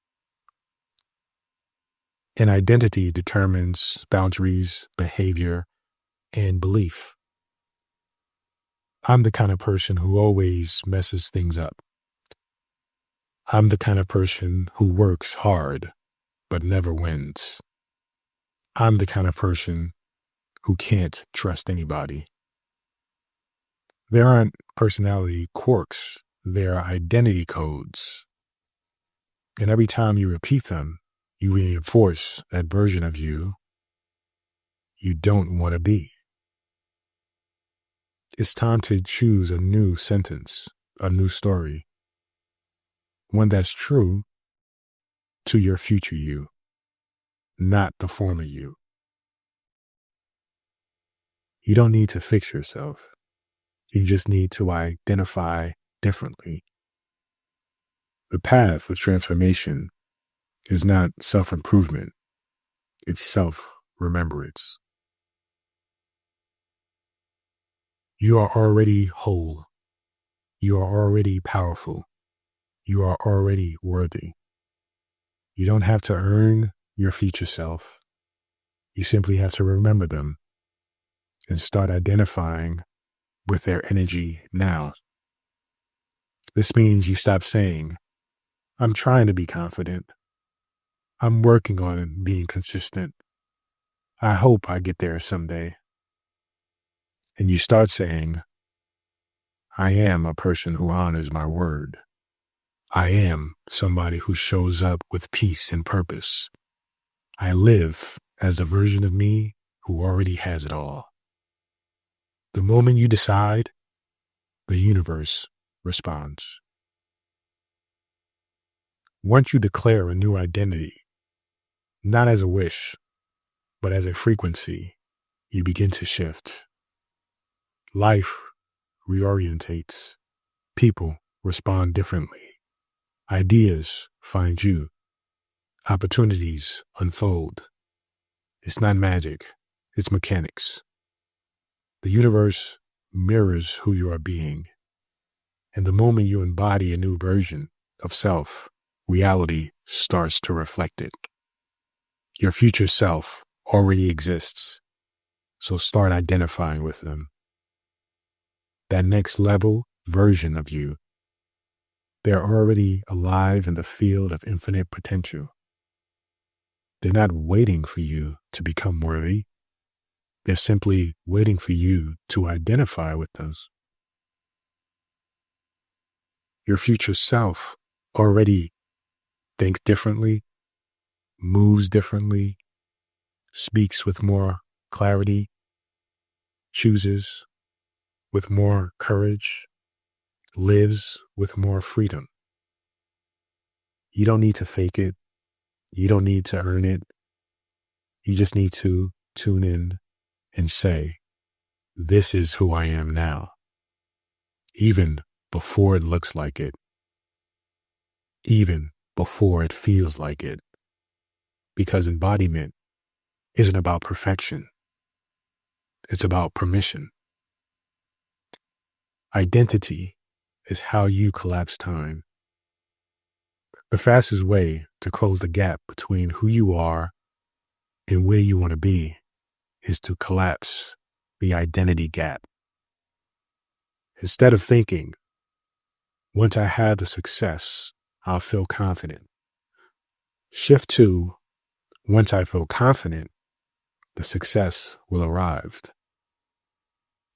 And identity determines boundaries, behavior, and belief. I'm the kind of person who always messes things up. I'm the kind of person who works hard, but never wins. I'm the kind of person who can't trust anybody. There aren't personality quirks, there are identity codes. And every time you repeat them, you reinforce that version of you don't want to be. It's time to choose a new sentence, a new story. One that's true to your future you, not the former you. You don't need to fix yourself. You just need to identify differently. The path of transformation is not self-improvement. It's self-remembrance. You are already whole. You are already powerful. You are already worthy. You don't have to earn your future self. You simply have to remember them and start identifying with their energy now. This means you stop saying, I'm trying to be confident. I'm working on being consistent. I hope I get there someday. And you start saying, I am a person who honors my word. I am somebody who shows up with peace and purpose. I live as a version of me who already has it all. The moment you decide, the universe responds. Once you declare a new identity, not as a wish, but as a frequency, you begin to shift. Life reorientates. People respond differently. Ideas find you. Opportunities unfold. It's not magic, it's mechanics. The universe mirrors who you are being. And the moment you embody a new version of self, reality starts to reflect it. Your future self already exists, so start identifying with them. That next level version of you, they're already alive in the field of infinite potential. They're not waiting for you to become worthy. They're simply waiting for you to identify with those. Your future self already thinks differently, moves differently, speaks with more clarity, chooses with more courage, lives with more freedom. You don't need to fake it. You don't need to earn it. You just need to tune in and say, this is who I am now, even before it looks like it, even before it feels like it, because embodiment isn't about perfection. It's about permission. Identity is how you collapse time. The fastest way to close the gap between who you are and where you want to be is to collapse the identity gap. Instead of thinking, once I have the success, I'll feel confident. Shift to, once I feel confident, the success will arrive.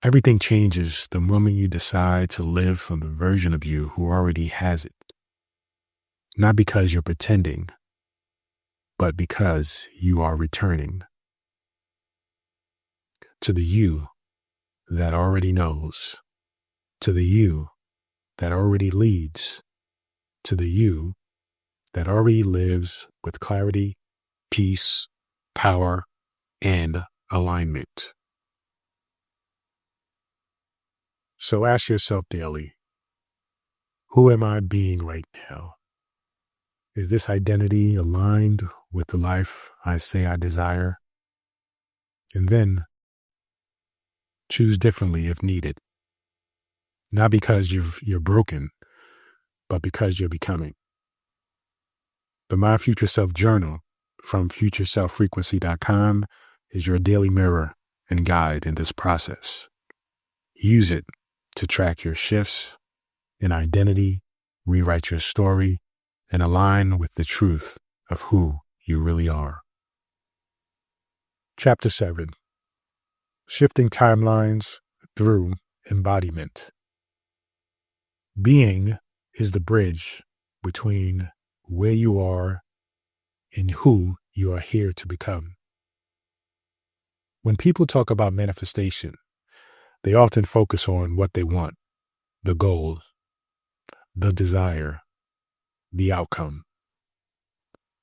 Everything changes the moment you decide to live from the version of you who already has it. Not because you're pretending, but because you are returning to the you that already knows, to the you that already leads, to the you that already lives with clarity, peace, power, and alignment. So ask yourself daily, who am I being right now? Is this identity aligned with the life I say I desire? And then choose differently if needed. Not because you're broken, but because you're becoming. The My Future Self Journal from futureselffrequency.com is your daily mirror and guide in this process. Use it to track your shifts in identity, rewrite your story, and align with the truth of who you really are. Chapter 7. Shifting Timelines Through Embodiment. Being is the bridge between where you are and who you are here to become. When people talk about manifestation, they often focus on what they want, the goal, the desire, the outcome.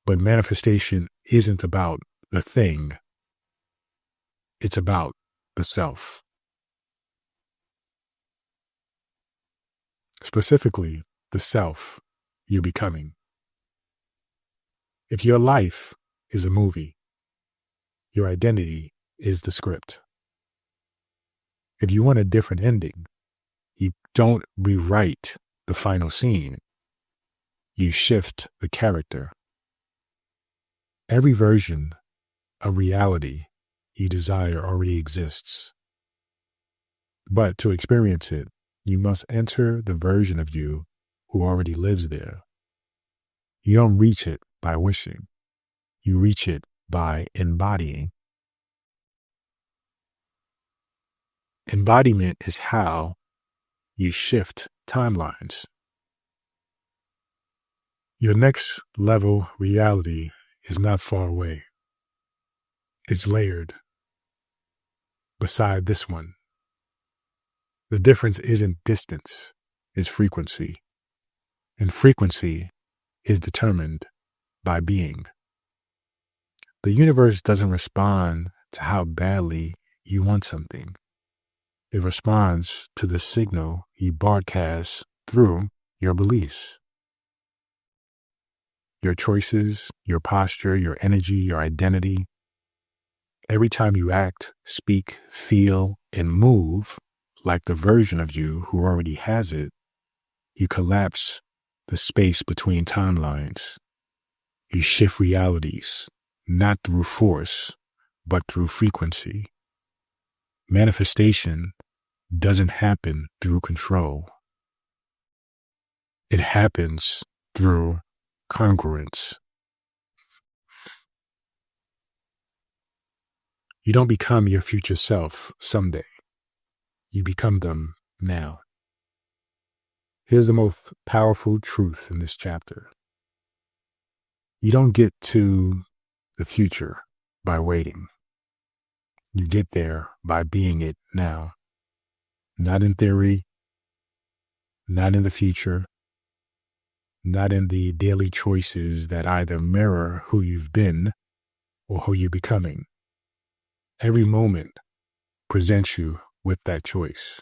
But manifestation isn't about the thing. It's about the self. Specifically, the self you're becoming. If your life is a movie, your identity is the script. If you want a different ending, you don't rewrite the final scene. You shift the character. Every version of reality you desire already exists. But to experience it, you must enter the version of you who already lives there. You don't reach it by wishing. You reach it by embodying. Embodiment is how you shift timelines. Your next level reality is not far away. It's layered beside this one. The difference isn't distance, it's frequency. And frequency is determined by being. The universe doesn't respond to how badly you want something. It responds to the signal you broadcast through your beliefs. Your choices, your posture, your energy, your identity. Every time you act, speak, feel, and move like the version of you who already has it, you collapse the space between timelines. You shift realities, not through force, but through frequency. Manifestation doesn't happen through control. It happens through congruence. You don't become your future self someday. You become them now. Here's the most powerful truth in this chapter. You don't get to the future by waiting. You get there by being it now. Not in theory, not in the future, not in the daily choices that either mirror who you've been or who you're becoming. Every moment presents you with that choice.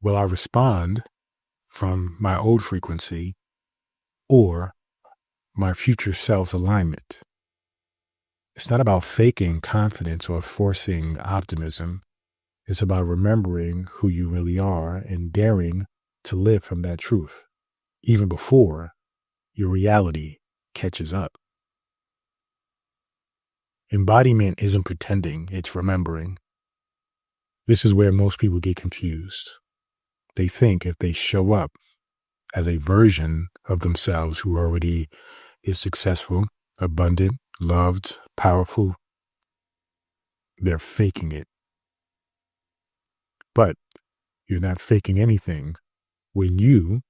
Will I respond from my old frequency or my future self's alignment? It's not about faking confidence or forcing optimism. It's about remembering who you really are and daring to live from that truth, even before your reality catches up. Embodiment isn't pretending, it's remembering. This is where most people get confused. They think if they show up as a version of themselves who already is successful, abundant, loved, powerful, they're faking it. But you're not faking anything when you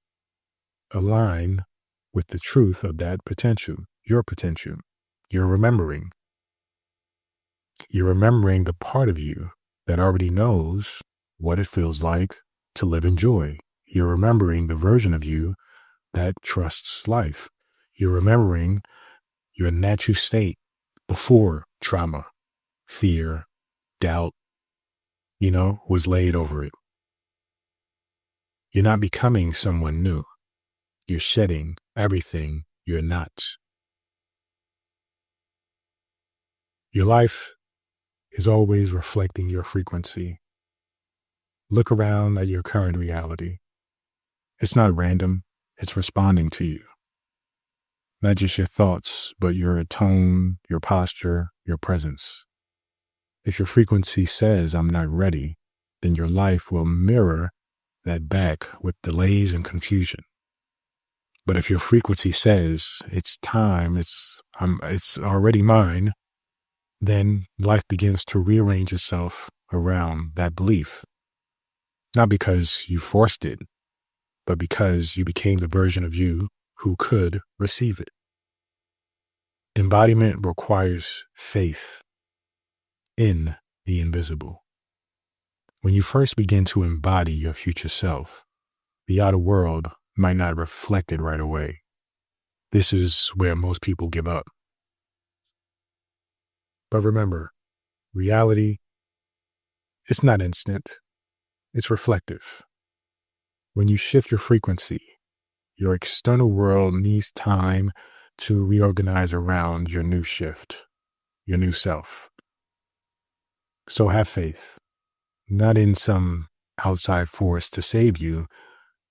align with the truth of that potential, your potential. You're remembering. You're remembering the part of you that already knows what it feels like to live in joy. You're remembering the version of you that trusts life. You're remembering your natural state before trauma, fear, doubt, was laid over it. You're not becoming someone new. You're shedding everything you're not. Your life is always reflecting your frequency. Look around at your current reality. It's not random. It's responding to you. Not just your thoughts, but your tone, your posture, your presence. If your frequency says, I'm not ready, then your life will mirror that back with delays and confusion. But if your frequency says, it's time, it's already mine, then life begins to rearrange itself around that belief. Not because you forced it, but because you became the version of you who could receive it. Embodiment requires faith in the invisible. When you first begin to embody your future self, the outer world might not reflect it right away. This is where most people give up. But remember, reality, it's not instant. It's reflective. When you shift your frequency, your external world needs time to reorganize around your new shift, your new self. So have faith, not in some outside force to save you,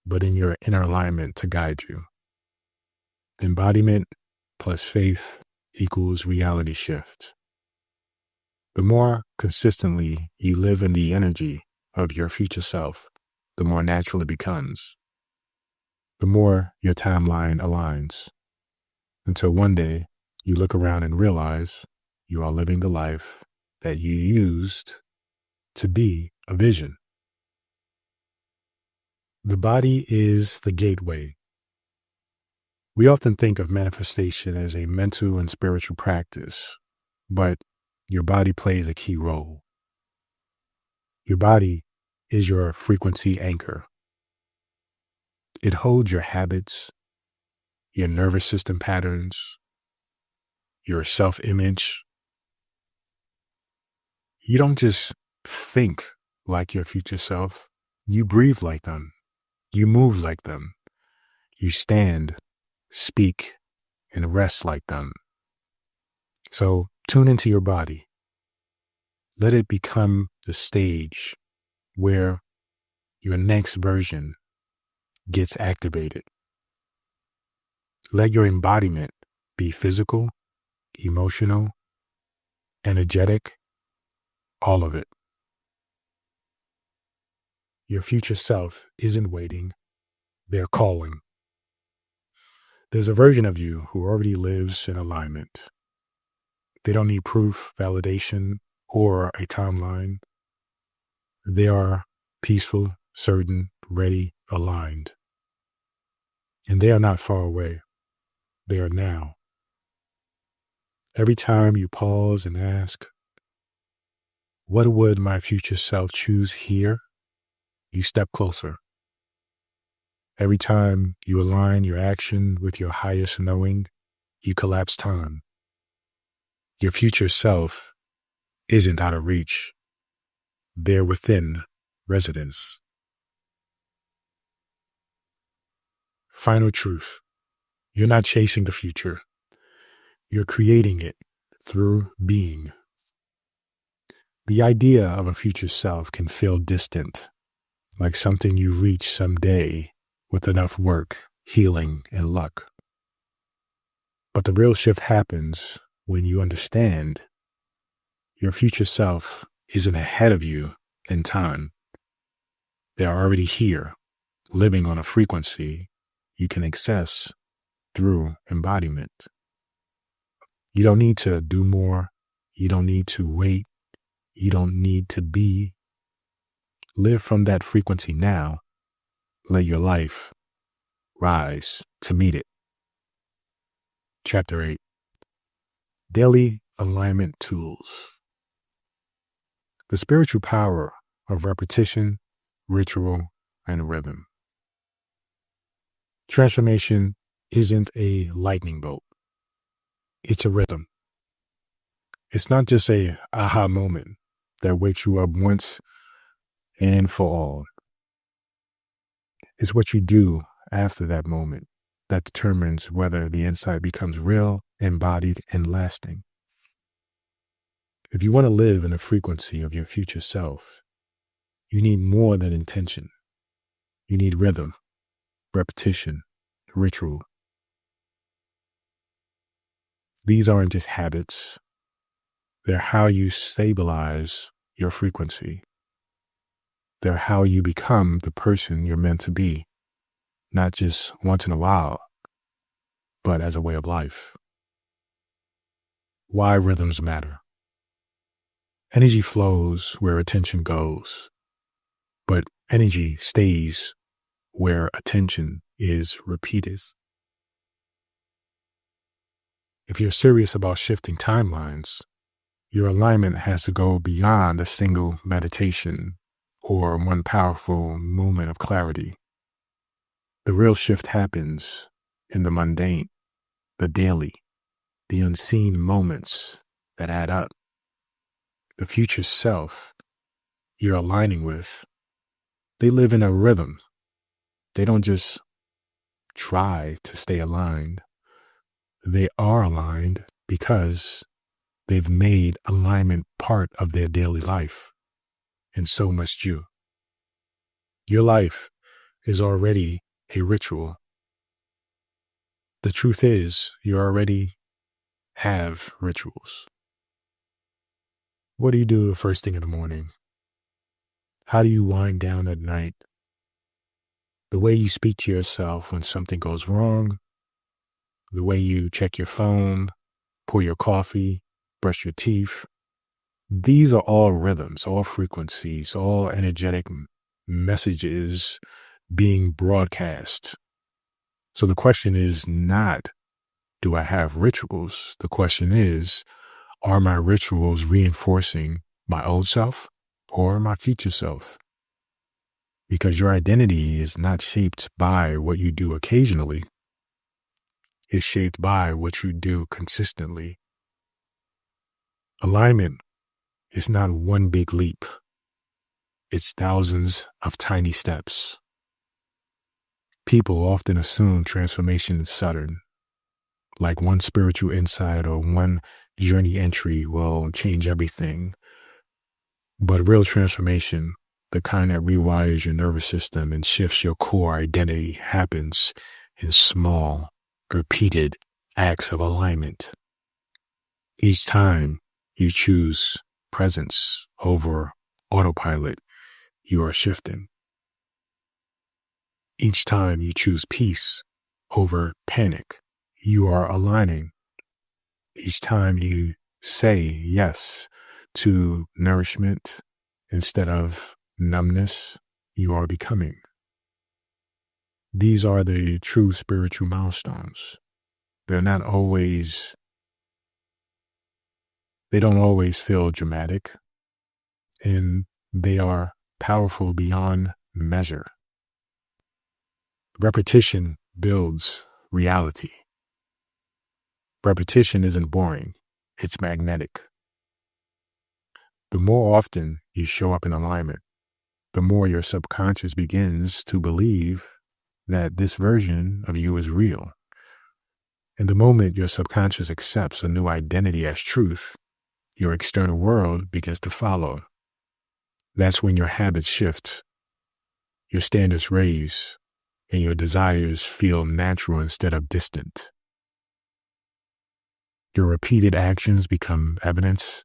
but in your inner alignment to guide you. Embodiment plus faith equals reality shift. The more consistently you live in the energy of your future self, the more natural it becomes. The more your timeline aligns. Until one day, you look around and realize you are living the life that you used to be a vision. The body is the gateway. We often think of manifestation as a mental and spiritual practice, but your body plays a key role. Your body is your frequency anchor. It holds your habits, your nervous system patterns, your self-image. You don't just think like your future self. You breathe like them. You move like them. You stand, speak, and rest like them. So tune into your body. Let it become the stage where your next version gets activated. Let your embodiment be physical, emotional, energetic, all of it. Your future self isn't waiting, they're calling. There's a version of you who already lives in alignment. They don't need proof, validation, or a timeline. They are peaceful, certain, ready, aligned. And they are not far away. They are now. Every time you pause and ask, what would my future self choose here? You step closer. Every time you align your action with your highest knowing, you collapse time. Your future self isn't out of reach. They're within residence. Final truth. You're not chasing the future. You're creating it through being. The idea of a future self can feel distant, like something you reach someday with enough work, healing, and luck. But the real shift happens when you understand your future self isn't ahead of you in time. They're already here, living on a frequency you can access through embodiment. You don't need to do more. You don't need to wait. You don't need to be. Live from that frequency now. Let your life rise to meet it. Chapter 8. Daily Alignment Tools. The spiritual power of repetition, ritual, and rhythm. Transformation isn't a lightning bolt. It's a rhythm. It's not just a aha moment that wakes you up once and for all. It's what you do after that moment that determines whether the insight becomes real, embodied, and lasting. If you want to live in the frequency of your future self, you need more than intention. You need rhythm, repetition, ritual. These aren't just habits. They're how you stabilize your frequency. They're how you become the person you're meant to be, not just once in a while, but as a way of life. Why rhythms matter. Energy flows where attention goes, but energy stays where attention is repeated. If you're serious about shifting timelines, your alignment has to go beyond a single meditation or one powerful moment of clarity. The real shift happens in the mundane, the daily, the unseen moments that add up. The future self you're aligning with, they live in a rhythm. They don't just try to stay aligned. They are aligned because they've made alignment part of their daily life. And so must you. Your life is already a ritual. The truth is, you already have rituals. What do you do the first thing in the morning? How do you wind down at night? The way you speak to yourself when something goes wrong, the way you check your phone, pour your coffee, brush your teeth, These are all rhythms, all frequencies, all energetic messages being broadcast. So the question is not, do I have rituals? The question is, are my rituals reinforcing my old self or my future self? Because your identity is not shaped by what you do occasionally. It's shaped by what you do consistently. Alignment is not one big leap. It's thousands of tiny steps. People often assume transformation is sudden, like one spiritual insight or one journey entry will change everything. But real transformation, the kind that rewires your nervous system and shifts your core identity, happens in small, repeated acts of alignment. Each time you choose presence over autopilot, you are shifting. Each time you choose peace over panic, you are aligning. Each time you say yes to nourishment instead of numbness, you are becoming. These are the true spiritual milestones. They don't always feel dramatic, and they are powerful beyond measure. Repetition builds reality. Repetition isn't boring, it's magnetic. The more often you show up in alignment, the more your subconscious begins to believe that this version of you is real. And the moment your subconscious accepts a new identity as truth, your external world begins to follow. That's when your habits shift, your standards raise, and your desires feel natural instead of distant. Your repeated actions become evidence,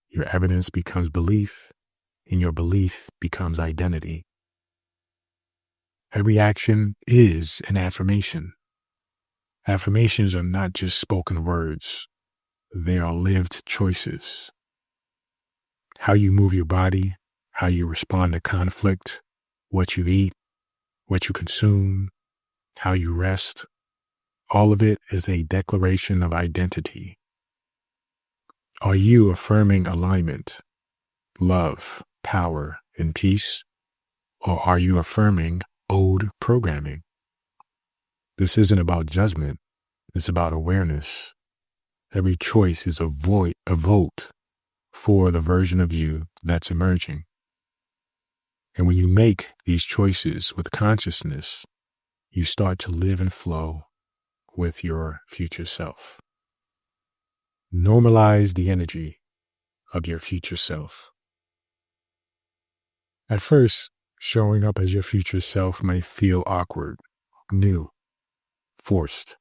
your evidence becomes belief, and your belief becomes identity. Every action is an affirmation. Affirmations are not just spoken words, they are lived choices. How you move your body, how you respond to conflict, what you eat, what you consume, how you rest, all of it is a declaration of identity. Are you affirming alignment, love, power, and peace? Or are you affirming old programming? This isn't about judgment. It's about awareness. Every choice is a vote for the version of you that's emerging. And when you make these choices with consciousness, you start to live and flow with your future self. Normalize the energy of your future self. At first, showing up as your future self may feel awkward, new, forced.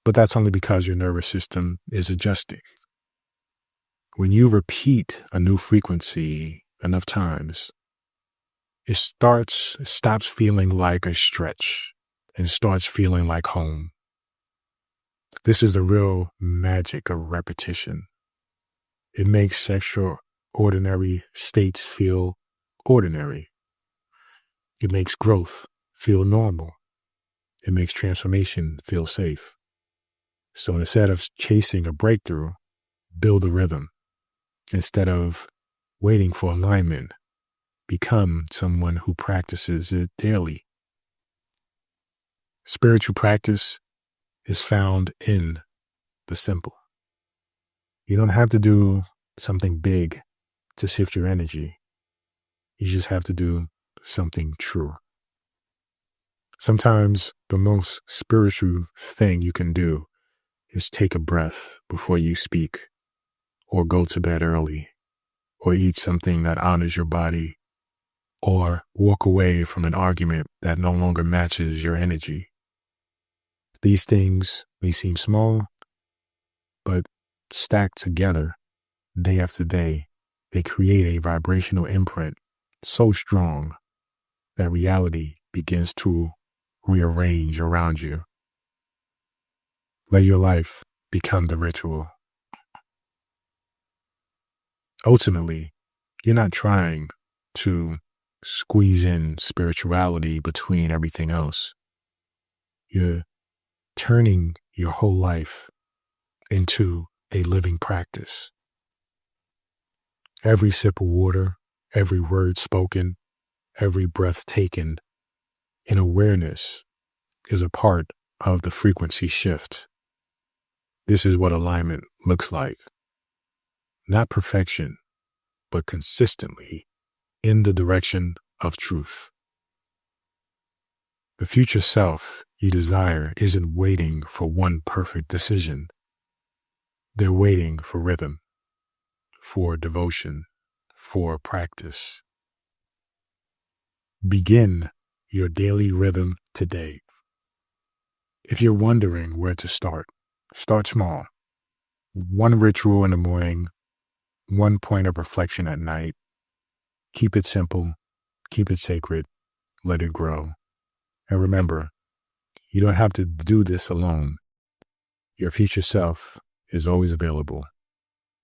But that's only because your nervous system is adjusting. When you repeat a new frequency enough times, it stops feeling like a stretch and starts feeling like home. This is the real magic of repetition. It makes extraordinary states feel ordinary. It makes growth feel normal. It makes transformation feel safe. So instead of chasing a breakthrough, build a rhythm. Instead of waiting for alignment, become someone who practices it daily. Spiritual practice is found in the simple. You don't have to do something big to shift your energy. You just have to do something true. Sometimes the most spiritual thing you can do is take a breath before you speak, or go to bed early, or eat something that honors your body, or walk away from an argument that no longer matches your energy. These things may seem small, but stacked together day after day, they create a vibrational imprint so strong that reality begins to rearrange around you. Let your life become the ritual. Ultimately, you're not trying to squeeze in spirituality between everything else. You're turning your whole life into a living practice. Every sip of water, every word spoken, every breath taken in awareness is a part of the frequency shift. This is what alignment looks like. Not perfection, but consistently in the direction of truth. The future self you desire isn't waiting for one perfect decision. They're waiting for rhythm, for devotion, for practice. Begin your daily rhythm today. If you're wondering where to start small. One ritual in the morning, one point of reflection at night. Keep it simple, keep it sacred, let it grow. And remember, you don't have to do this alone. Your future self is always available,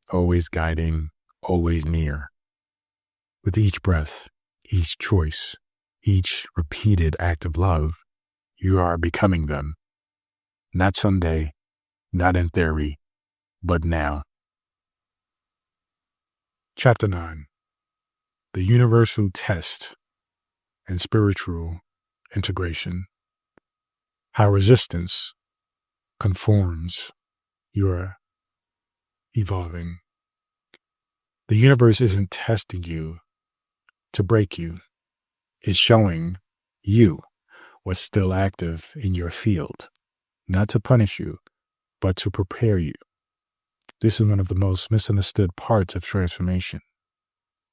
always guiding, always near. With each breath, each choice, each repeated act of love, you are becoming them. Not someday, not in theory, but now. Chapter 9. The Universal Test and Spiritual Integration. How resistance conforms your evolving. The universe isn't testing you to break you. It's showing you what's still active in your field, not to punish you, but to prepare you. This is one of the most misunderstood parts of transformation.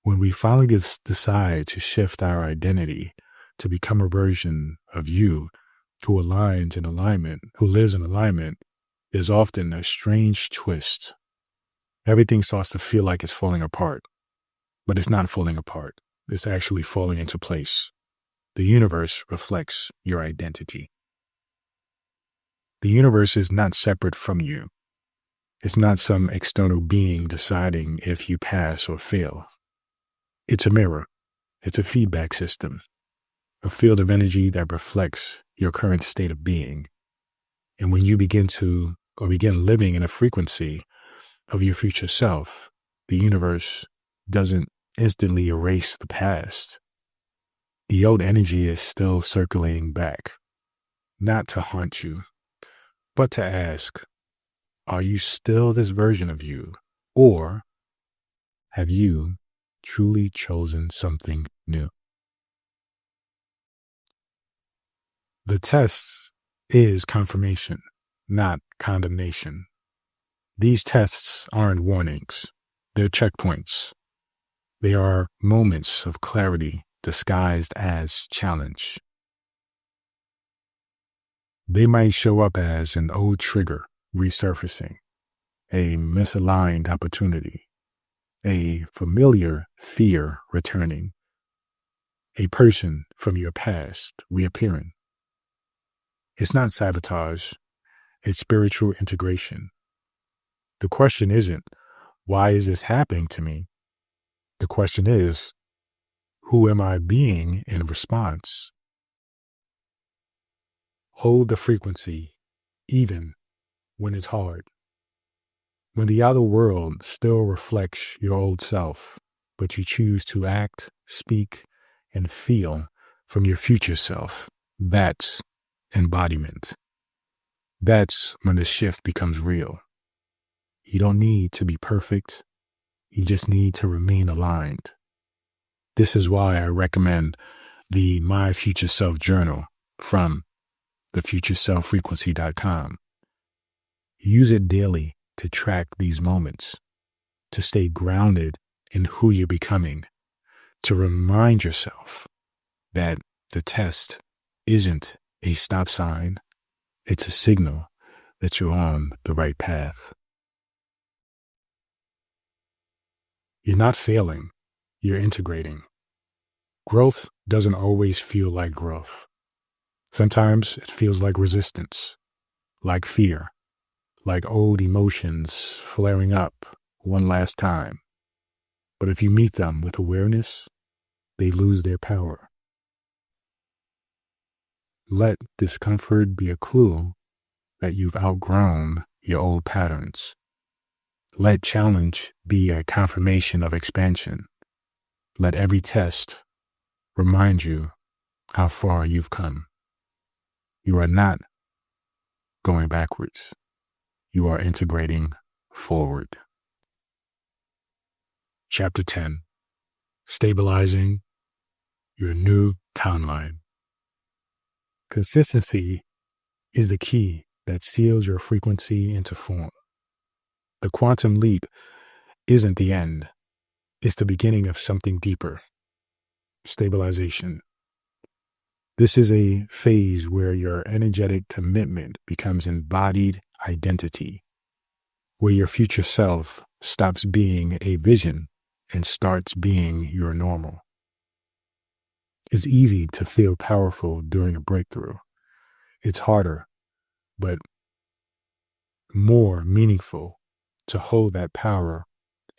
When we finally decide to shift our identity to become a version of you who lives in alignment, there's often a strange twist. Everything starts to feel like it's falling apart, but it's not falling apart. It's actually falling into place. The universe reflects your identity. The universe is not separate from you. It's not some external being deciding if you pass or fail. It's a mirror. It's a feedback system, a field of energy that reflects your current state of being. And when you begin living in a frequency of your future self, the universe doesn't instantly erase the past. The old energy is still circulating back, not to haunt you, but to ask, are you still this version of you? Or have you truly chosen something new? The test is confirmation, not condemnation. These tests aren't warnings. They're checkpoints. They are moments of clarity disguised as challenge. They might show up as an old trigger resurfacing, a misaligned opportunity, a familiar fear returning, a person from your past reappearing. It's not sabotage, it's spiritual integration. The question isn't, why is this happening to me? The question is, who am I being in response? Hold the frequency, even when it's hard. When the outer world still reflects your old self, but you choose to act, speak, and feel from your future self, that's embodiment. That's when the shift becomes real. You don't need to be perfect. You just need to remain aligned. This is why I recommend the My Future Self Journal from thefutureselffrequency.com. Use it daily to track these moments, to stay grounded in who you're becoming, to remind yourself that the test isn't a stop sign, it's a signal that you're on the right path. You're not failing, you're integrating. Growth doesn't always feel like growth. Sometimes it feels like resistance, like fear, like old emotions flaring up one last time. But if you meet them with awareness, they lose their power. Let discomfort be a clue that you've outgrown your old patterns. Let challenge be a confirmation of expansion. Let every test remind you how far you've come. You are not going backwards. You are integrating forward. Chapter 10. Stabilizing your new timeline. Consistency is the key that seals your frequency into form. The quantum leap isn't the end. It's the beginning of something deeper. Stabilization. This is a phase where your energetic commitment becomes embodied identity, where your future self stops being a vision and starts being your normal. It's easy to feel powerful during a breakthrough. It's harder, but more meaningful to hold that power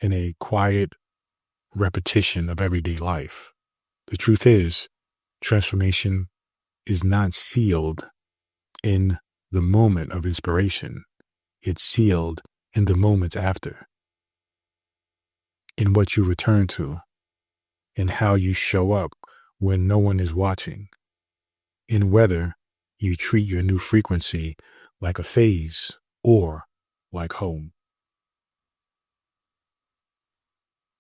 in a quiet repetition of everyday life. The truth is, transformation is not sealed in the moment of inspiration. It's sealed in the moments after, in what you return to, in how you show up when no one is watching, in whether you treat your new frequency like a phase or like home.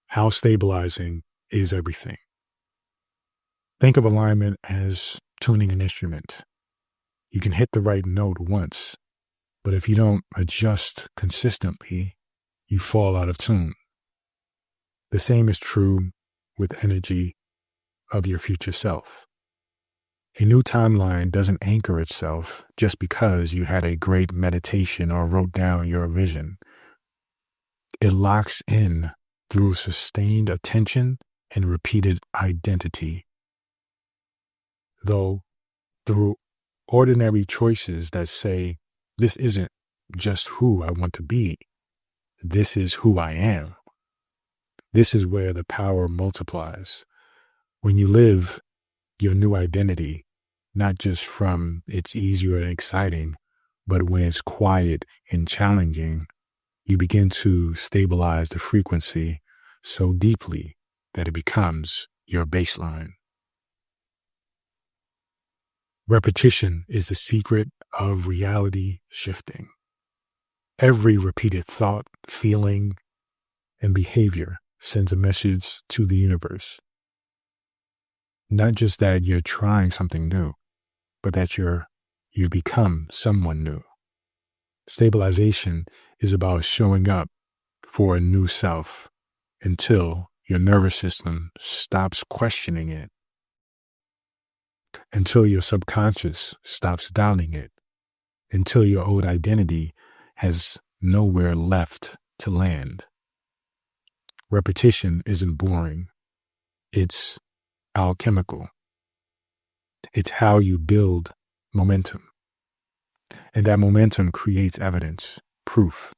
How stabilizing is everything. Think of alignment as tuning an instrument. You can hit the right note once, but if you don't adjust consistently, you fall out of tune. The same is true with energy of your future self. A new timeline doesn't anchor itself just because you had a great meditation or wrote down your vision. It locks in through sustained attention and repeated identity, though through ordinary choices that say, this isn't just who I want to be. This is who I am. This is where the power multiplies. When you live your new identity, not just from it's easier and exciting, but when it's quiet and challenging, you begin to stabilize the frequency so deeply that it becomes your baseline. Repetition is the secret of reality shifting. Every repeated thought, feeling, and behavior sends a message to the universe. Not just that you're trying something new, but that you've become someone new. Stabilization is about showing up for a new self until your nervous system stops questioning it, until your subconscious stops doubting it, until your old identity has nowhere left to land. Repetition isn't boring. It's alchemical. It's how you build momentum. And that momentum creates evidence, proof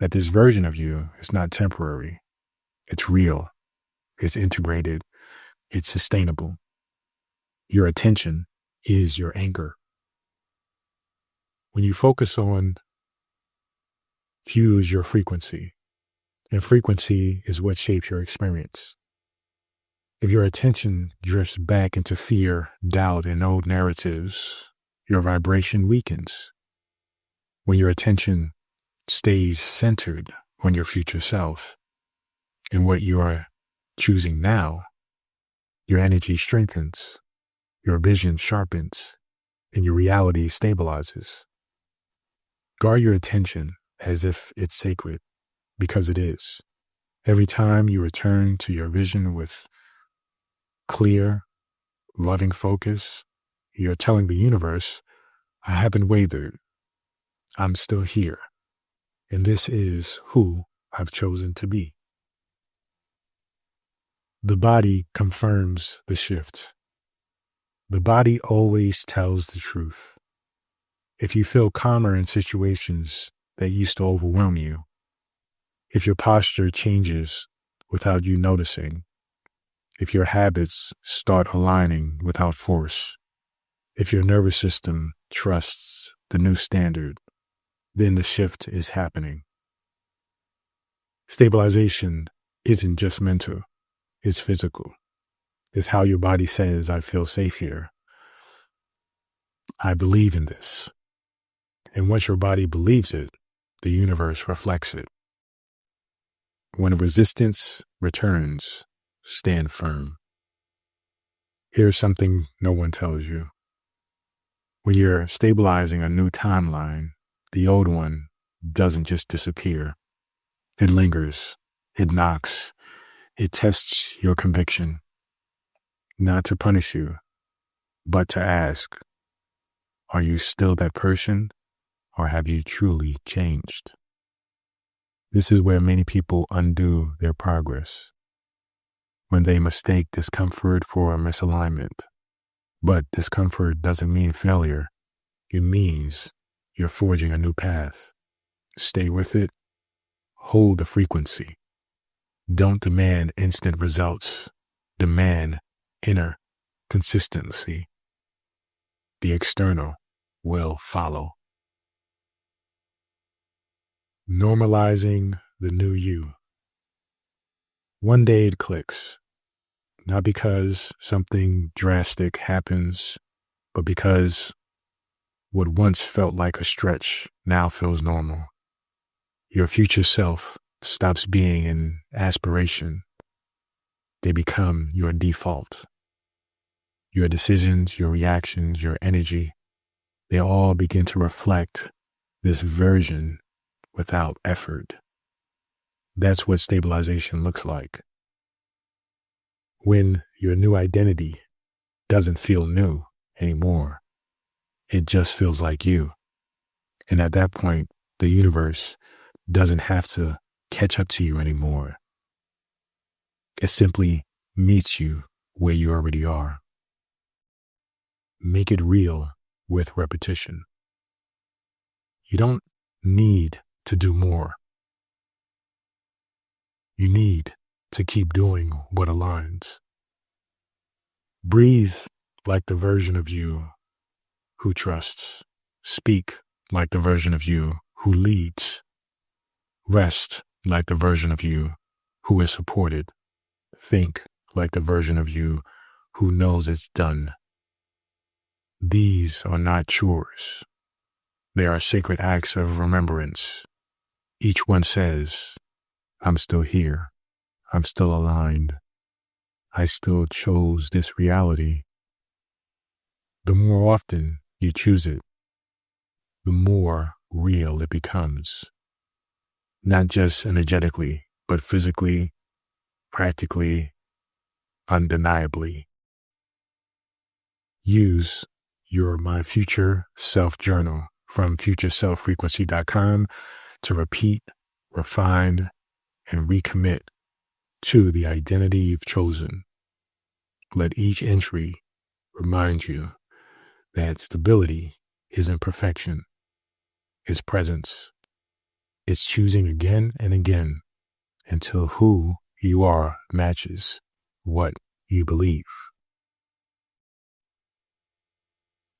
that this version of you is not temporary. It's real. It's integrated. It's sustainable. Your attention is your anchor. When you focus on fuse your frequency, and frequency is what shapes your experience. If your attention drifts back into fear, doubt, and old narratives, your vibration weakens. When your attention stays centered on your future self and what you are choosing now, your energy strengthens, your vision sharpens, and your reality stabilizes. Guard your attention as if it's sacred, because it is. Every time you return to your vision with clear, loving focus, you're telling the universe, I haven't wavered. I'm still here. And this is who I've chosen to be. The body confirms the shift. The body always tells the truth. If you feel calmer in situations that used to overwhelm you, if your posture changes without you noticing, if your habits start aligning without force, if your nervous system trusts the new standard, then the shift is happening. Stabilization isn't just mental, it's physical. It's how your body says, I feel safe here. I believe in this. And once your body believes it, the universe reflects it. When resistance returns, stand firm. Here's something no one tells you. When you're stabilizing a new timeline, the old one doesn't just disappear. It lingers. It knocks. It tests your conviction. Not to punish you, but to ask, are you still that person, or have you truly changed? This is where many people undo their progress, when they mistake discomfort for a misalignment. But discomfort doesn't mean failure. It means you're forging a new path. Stay with it. Hold the frequency. Don't demand instant results. Demand inner consistency. The external will follow. Normalizing the new you. One day it clicks, not because something drastic happens, but because what once felt like a stretch now feels normal. Your future self stops being an aspiration. They become your default. Your decisions, your reactions, your energy, they all begin to reflect this version without effort. That's what stabilization looks like. When your new identity doesn't feel new anymore, it just feels like you. And at that point, the universe doesn't have to catch up to you anymore. It simply meets you where you already are. Make it real with repetition. You don't need to do more. You need to keep doing what aligns. Breathe like the version of you who trusts. Speak like the version of you who leads. Rest like the version of you who is supported. Think like the version of you who knows it's done. These are not chores. They are sacred acts of remembrance. Each one says, I'm still here. I'm still aligned. I still chose this reality. The more often you choose it, the more real it becomes. Not just energetically, but physically, practically, undeniably. Use your My Future Self Journal from futureselffrequency.com to repeat, refine, and recommit to the identity you've chosen. Let each entry remind you that stability isn't perfection. It's presence. It's choosing again and again until who you are matches what you believe.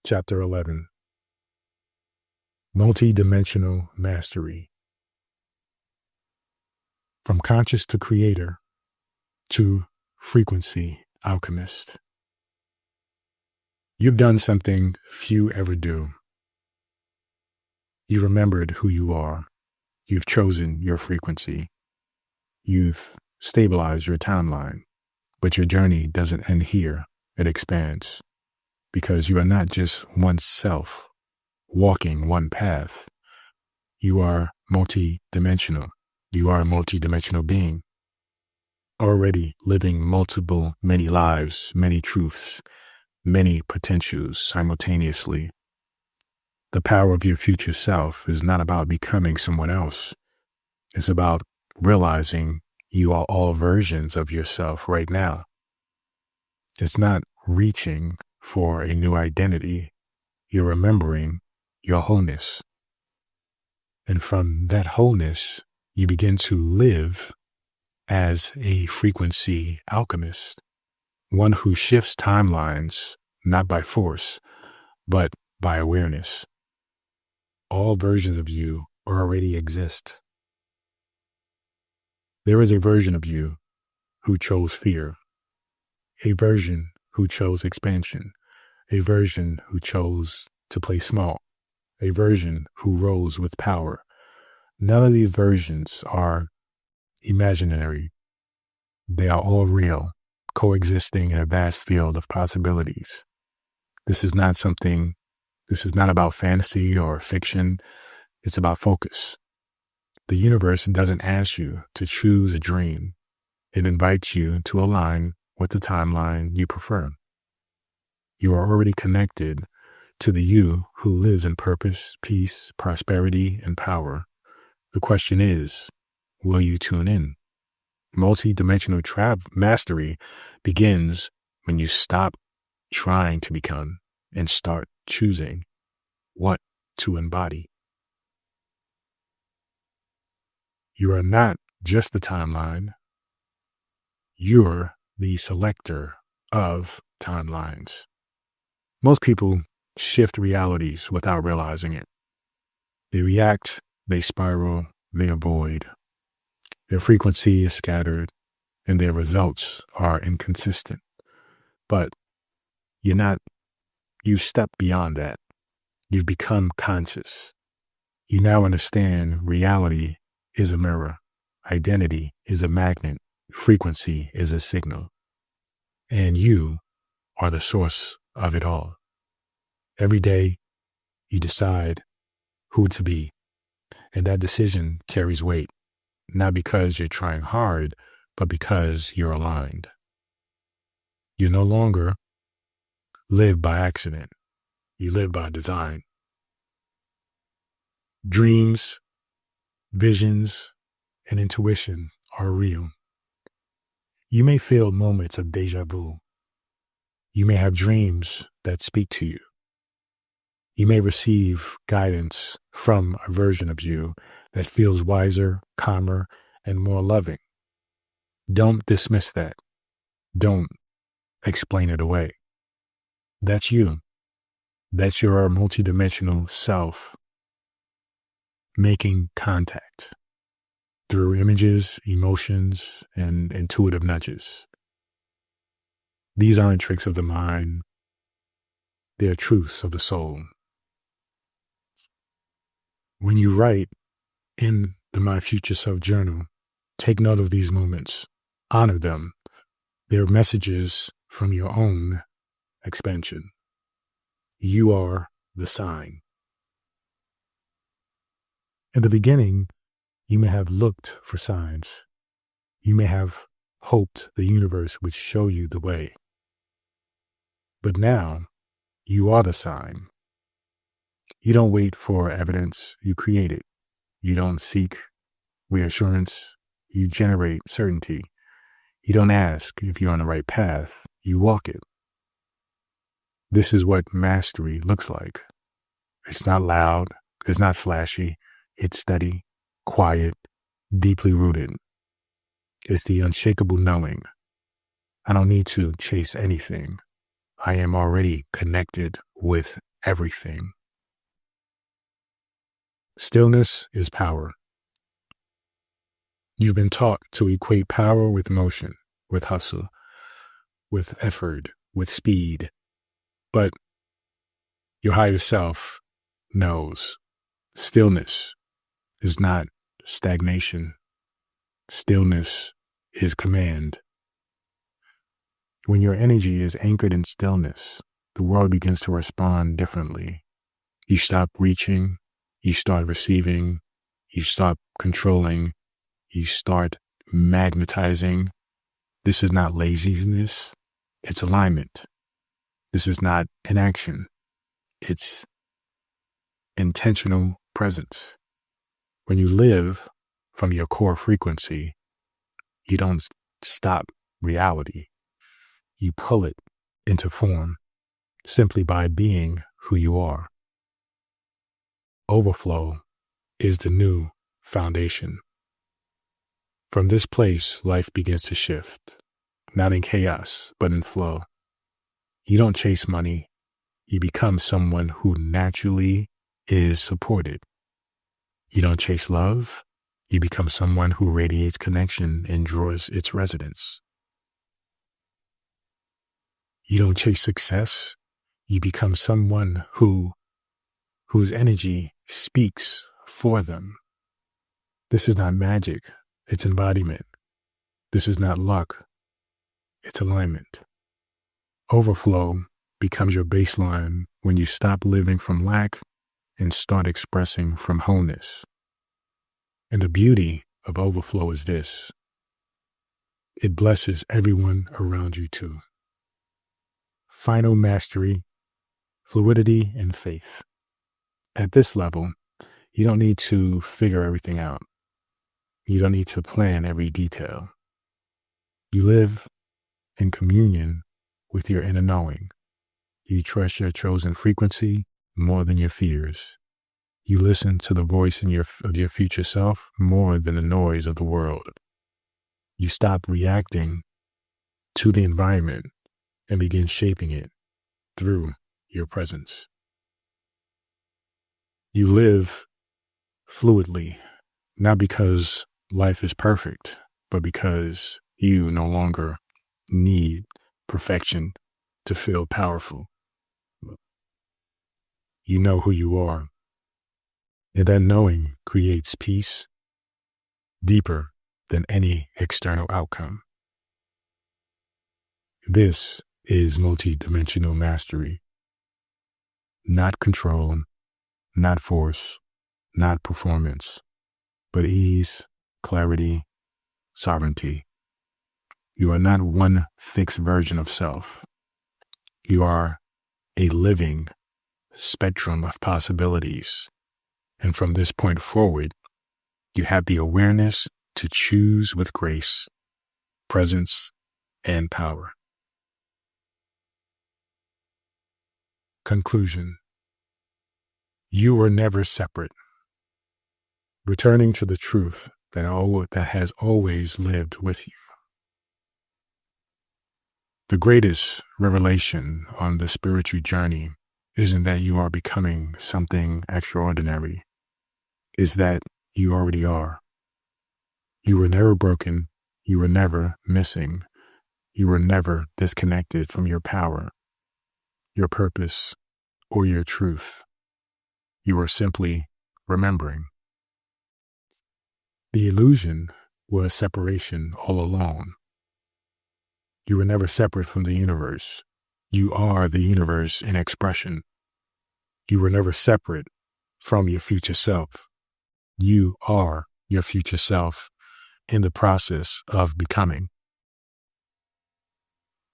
Chapter 11. Multidimensional Mastery. From conscious to creator to frequency alchemist. You've done something few ever do. You remembered who you are. You've chosen your frequency. You've stabilized your timeline. But your journey doesn't end here. It expands. Because you are not just one self, walking one path. You are multi-dimensional. You are a multi-dimensional being. Already living many lives, many truths, many potentials simultaneously. The power of your future self is not about becoming someone else. It's about realizing you are all versions of yourself right now. It's not reaching for a new identity. You're remembering your wholeness. And from that wholeness, you begin to live as a frequency alchemist, one who shifts timelines not by force, but by awareness. All versions of you already exist. There is a version of you who chose fear, a version who chose expansion, a version who chose to play small, a version who rose with power. None of these versions are imaginary. They are all real, coexisting in a vast field of possibilities. This is not about fantasy or fiction. It's about focus. The universe doesn't ask you to choose a dream. It invites you to align with the timeline you prefer. You are already connected to the you who lives in purpose, peace, prosperity, and power. The question is, will you tune in? Multi-dimensional mastery begins when you stop trying to become and start choosing what to embody. You are not just the timeline. You're the selector of timelines. Most people shift realities without realizing it. They react, they spiral, they avoid. Their frequency is scattered and their results are inconsistent. But you step beyond that. You've become conscious. You now understand reality is a mirror. Identity is a magnet. Frequency is a signal. And you are the source of it all. Every day, you decide who to be. And that decision carries weight, not because you're trying hard, but because you're aligned. You no longer live by accident. You live by design. Dreams, visions, and intuition are real. You may feel moments of deja vu. You may have dreams that speak to you. You may receive guidance from a version of you that feels wiser, calmer, and more loving. Don't dismiss that. Don't explain it away. That's you. That's your multidimensional self making contact through images, emotions, and intuitive nudges. These aren't tricks of the mind. They're truths of the soul. When you write in the My Future Self journal, take note of these moments. Honor them. They're messages from your own expansion. You are the sign. In the beginning, you may have looked for signs. You may have hoped the universe would show you the way. But now, you are the sign. You don't wait for evidence, you create it. You don't seek reassurance, you generate certainty. You don't ask if you're on the right path, you walk it. This is what mastery looks like. It's not loud, it's not flashy, it's steady, quiet, deeply rooted. It's the unshakable knowing. I don't need to chase anything. I am already connected with everything. Stillness is power. You've been taught to equate power with motion, with hustle, with effort, with speed. But your higher self knows stillness is not stagnation. Stillness is command. When your energy is anchored in stillness, the world begins to respond differently. You stop reaching, you start receiving, you stop controlling, you start magnetizing. This is not laziness, it's alignment. This is not inaction, it's intentional presence. When you live from your core frequency, you don't stop reality. You pull it into form simply by being who you are. Overflow is the new foundation. From this place, life begins to shift, not in chaos, but in flow. You don't chase money. You become someone who naturally is supported. You don't chase love. You become someone who radiates connection and draws its resonance. You don't chase success. You become someone whose energy speaks for them. This is not magic. It's embodiment. This is not luck. It's alignment. Overflow becomes your baseline when you stop living from lack and start expressing from wholeness. And the beauty of overflow is this: it blesses everyone around you too. Final mastery, fluidity, and faith. At this level, you don't need to figure everything out. You don't need to plan every detail. You live in communion with your inner knowing. You trust your chosen frequency more than your fears. You listen to the voice of your future self more than the noise of the world. You stop reacting to the environment and begin shaping it through your presence. You live fluidly, not because life is perfect, but because you no longer need perfection to feel powerful. You know who you are, and that knowing creates peace deeper than any external outcome. This is multidimensional mastery. Not control, not force, not performance, but ease, clarity, sovereignty. You are not one fixed version of self. You are a living spectrum of possibilities. And from this point forward, you have the awareness to choose with grace, presence, and power. Conclusion. You were never separate. Returning to the truth that has always lived with you. The greatest revelation on the spiritual journey isn't that you are becoming something extraordinary. It's that you already are. You were never broken. You were never missing. You were never disconnected from your power, your purpose, or your truth. You were simply remembering. The illusion was separation all along. You were never separate from the universe. You are the universe in expression. You were never separate from your future self. You are your future self in the process of becoming.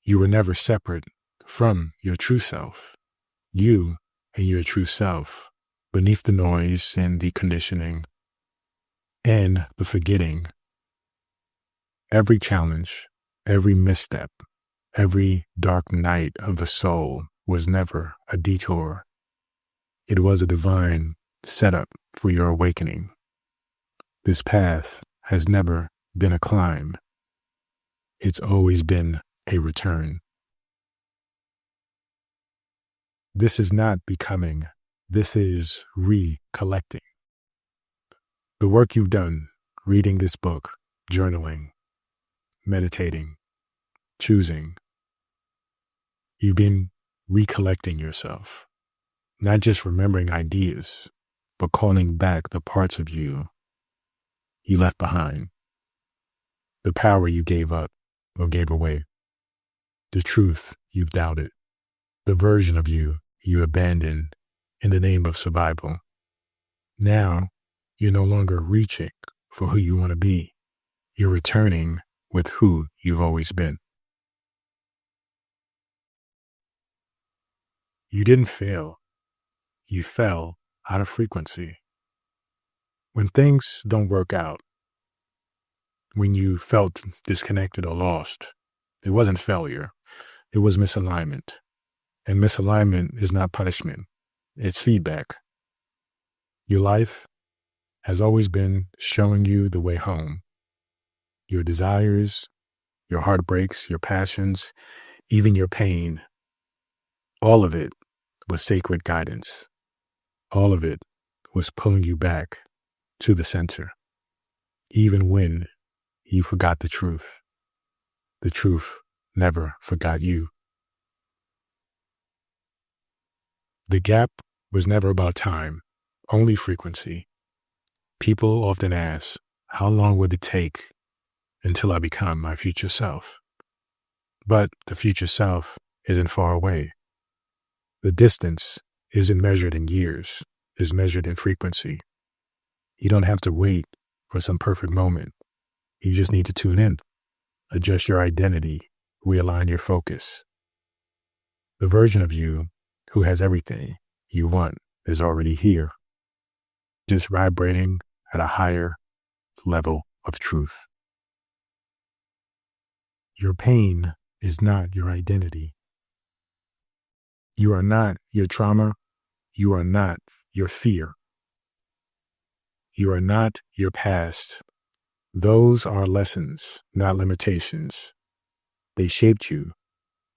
You were never separate from your true self. You and your true self, beneath the noise and the conditioning and the forgetting. Every challenge, every misstep, every dark night of the soul was never a detour. It was a divine setup for your awakening. This path has never been a climb. It's always been a return. This is not becoming. This is recollecting. The work you've done, reading this book, journaling, meditating, choosing, you've been recollecting yourself, not just remembering ideas, but calling back the parts of you left behind, the power you gave up or gave away, the truth you've doubted, the version of you abandoned in the name of survival. Now, you're no longer reaching for who you want to be. You're returning with who you've always been. You didn't fail. You fell out of frequency. When things don't work out, when you felt disconnected or lost, it wasn't failure. It was misalignment. And misalignment is not punishment. It's feedback. Your life has always been showing you the way home. your desires, your heartbreaks, your passions, even your pain. All of it was sacred guidance. All of it was pulling you back to the center, even when you forgot the truth. The truth never forgot you. The gap was never about time, only frequency. People often ask, how long would it take until I become my future self? But the future self isn't far away. The distance isn't measured in years, is measured in frequency. You don't have to wait for some perfect moment. You just need to tune in, adjust your identity, realign your focus. The version of you who has everything you want is already here, just vibrating at a higher level of truth. Your pain is not your identity. You are not your trauma. You are not your fear. You are not your past. Those are lessons, not limitations. They shaped you,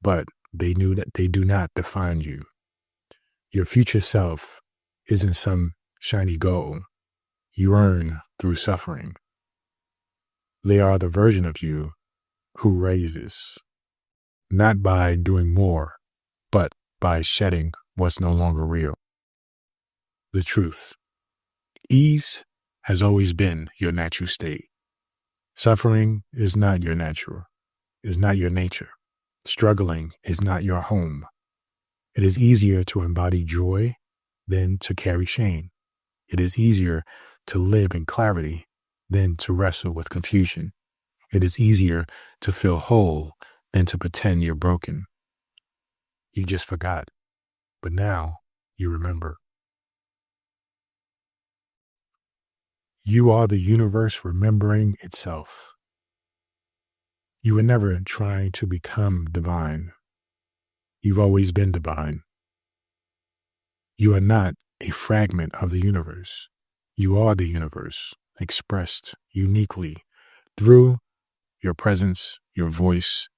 but they knew that they do not define you. Your future self isn't some shiny goal you earn through suffering. They are the version of you who raises, not by doing more, but by shedding what's no longer real. The truth. Ease has always been your natural state. Suffering is not your nature. Struggling is not your home. It is easier to embody joy than to carry shame. It is easier to live in clarity than to wrestle with confusion. It is easier to feel whole than to pretend you're broken. You just forgot, but now you remember. You are the universe remembering itself. You were never trying to become divine. You've always been divine. You are not a fragment of the universe. You are the universe, expressed uniquely through your presence, your voice,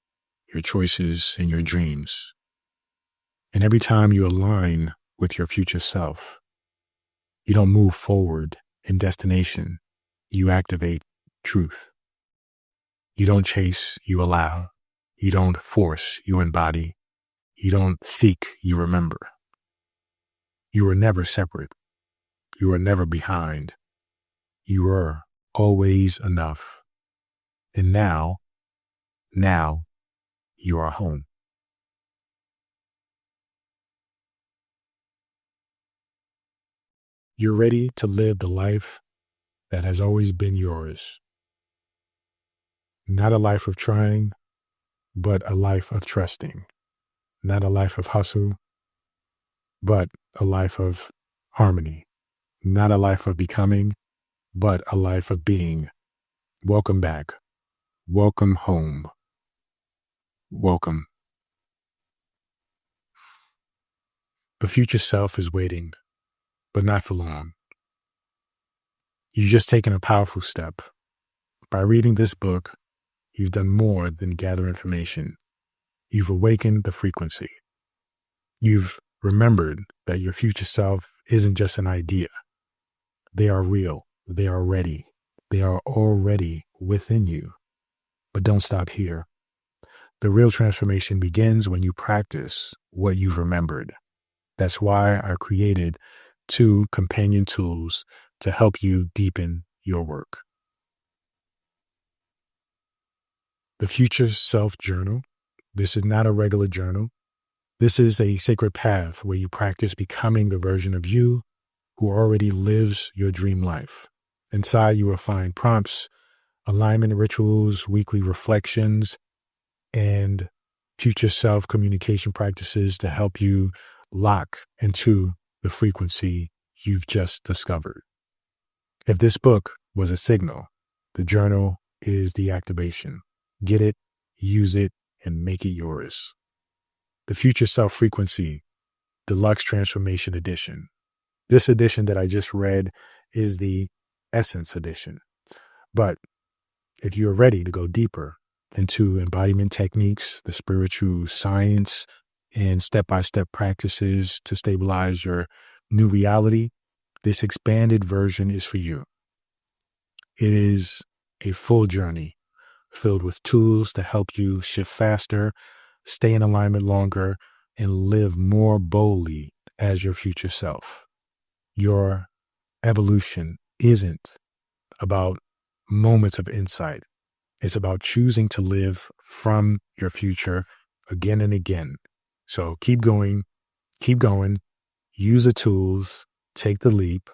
your choices, and your dreams. And every time you align with your future self, you don't move forward in destination. You activate truth. You don't chase, you allow. You don't force, you embody. You don't seek, you remember. You are never separate. You are never behind. You are always enough. And now you are home. You're ready to live the life that has always been yours. Not a life of trying, but a life of trusting. Not a life of hustle, but a life of harmony. Not a life of becoming, but a life of being. Welcome back. Welcome home. Welcome. The future self is waiting, but not for long. You've just taken a powerful step. By reading this book, you've done more than gather information. You've awakened the frequency. You've remembered that your future self isn't just an idea. They are real. They are ready. They are already within you. But don't stop here. The real transformation begins when you practice what you've remembered. That's why I created 2 companion tools to help you deepen your work. The Future Self Journal. This is not a regular journal. This is a sacred path where you practice becoming the version of you who already lives your dream life. Inside, you will find prompts, alignment rituals, weekly reflections, and future self communication practices to help you lock into the frequency you've just discovered. If this book was a signal, the journal is the activation. Get it, use it, and make it yours. The Future Self Frequency Deluxe Transformation Edition. This edition that I just read is the Essence Edition, but If you're ready to go deeper into embodiment techniques, the spiritual science, and step-by-step practices to stabilize your new reality, this expanded version is for you. It is a full journey filled with tools to help you shift faster, stay in alignment longer, and live more boldly as your future self. Your evolution isn't about moments of insight. It's about choosing to live from your future again and again. So keep going, use the tools, take the leap,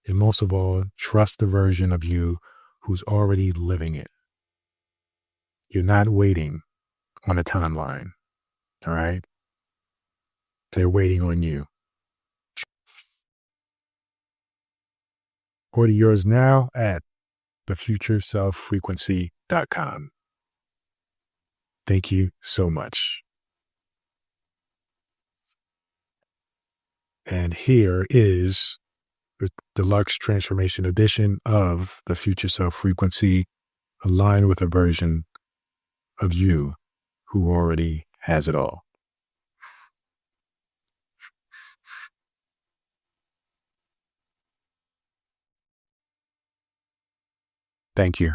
and most of all, trust the version of you who's already living it. You're not waiting on a timeline, all right? They're waiting on you. Order yours now at thefutureselffrequency.com. Thank you so much. And here is the deluxe transformation edition of the Future Self Frequency, aligned with a version of you who already has it all. Thank you.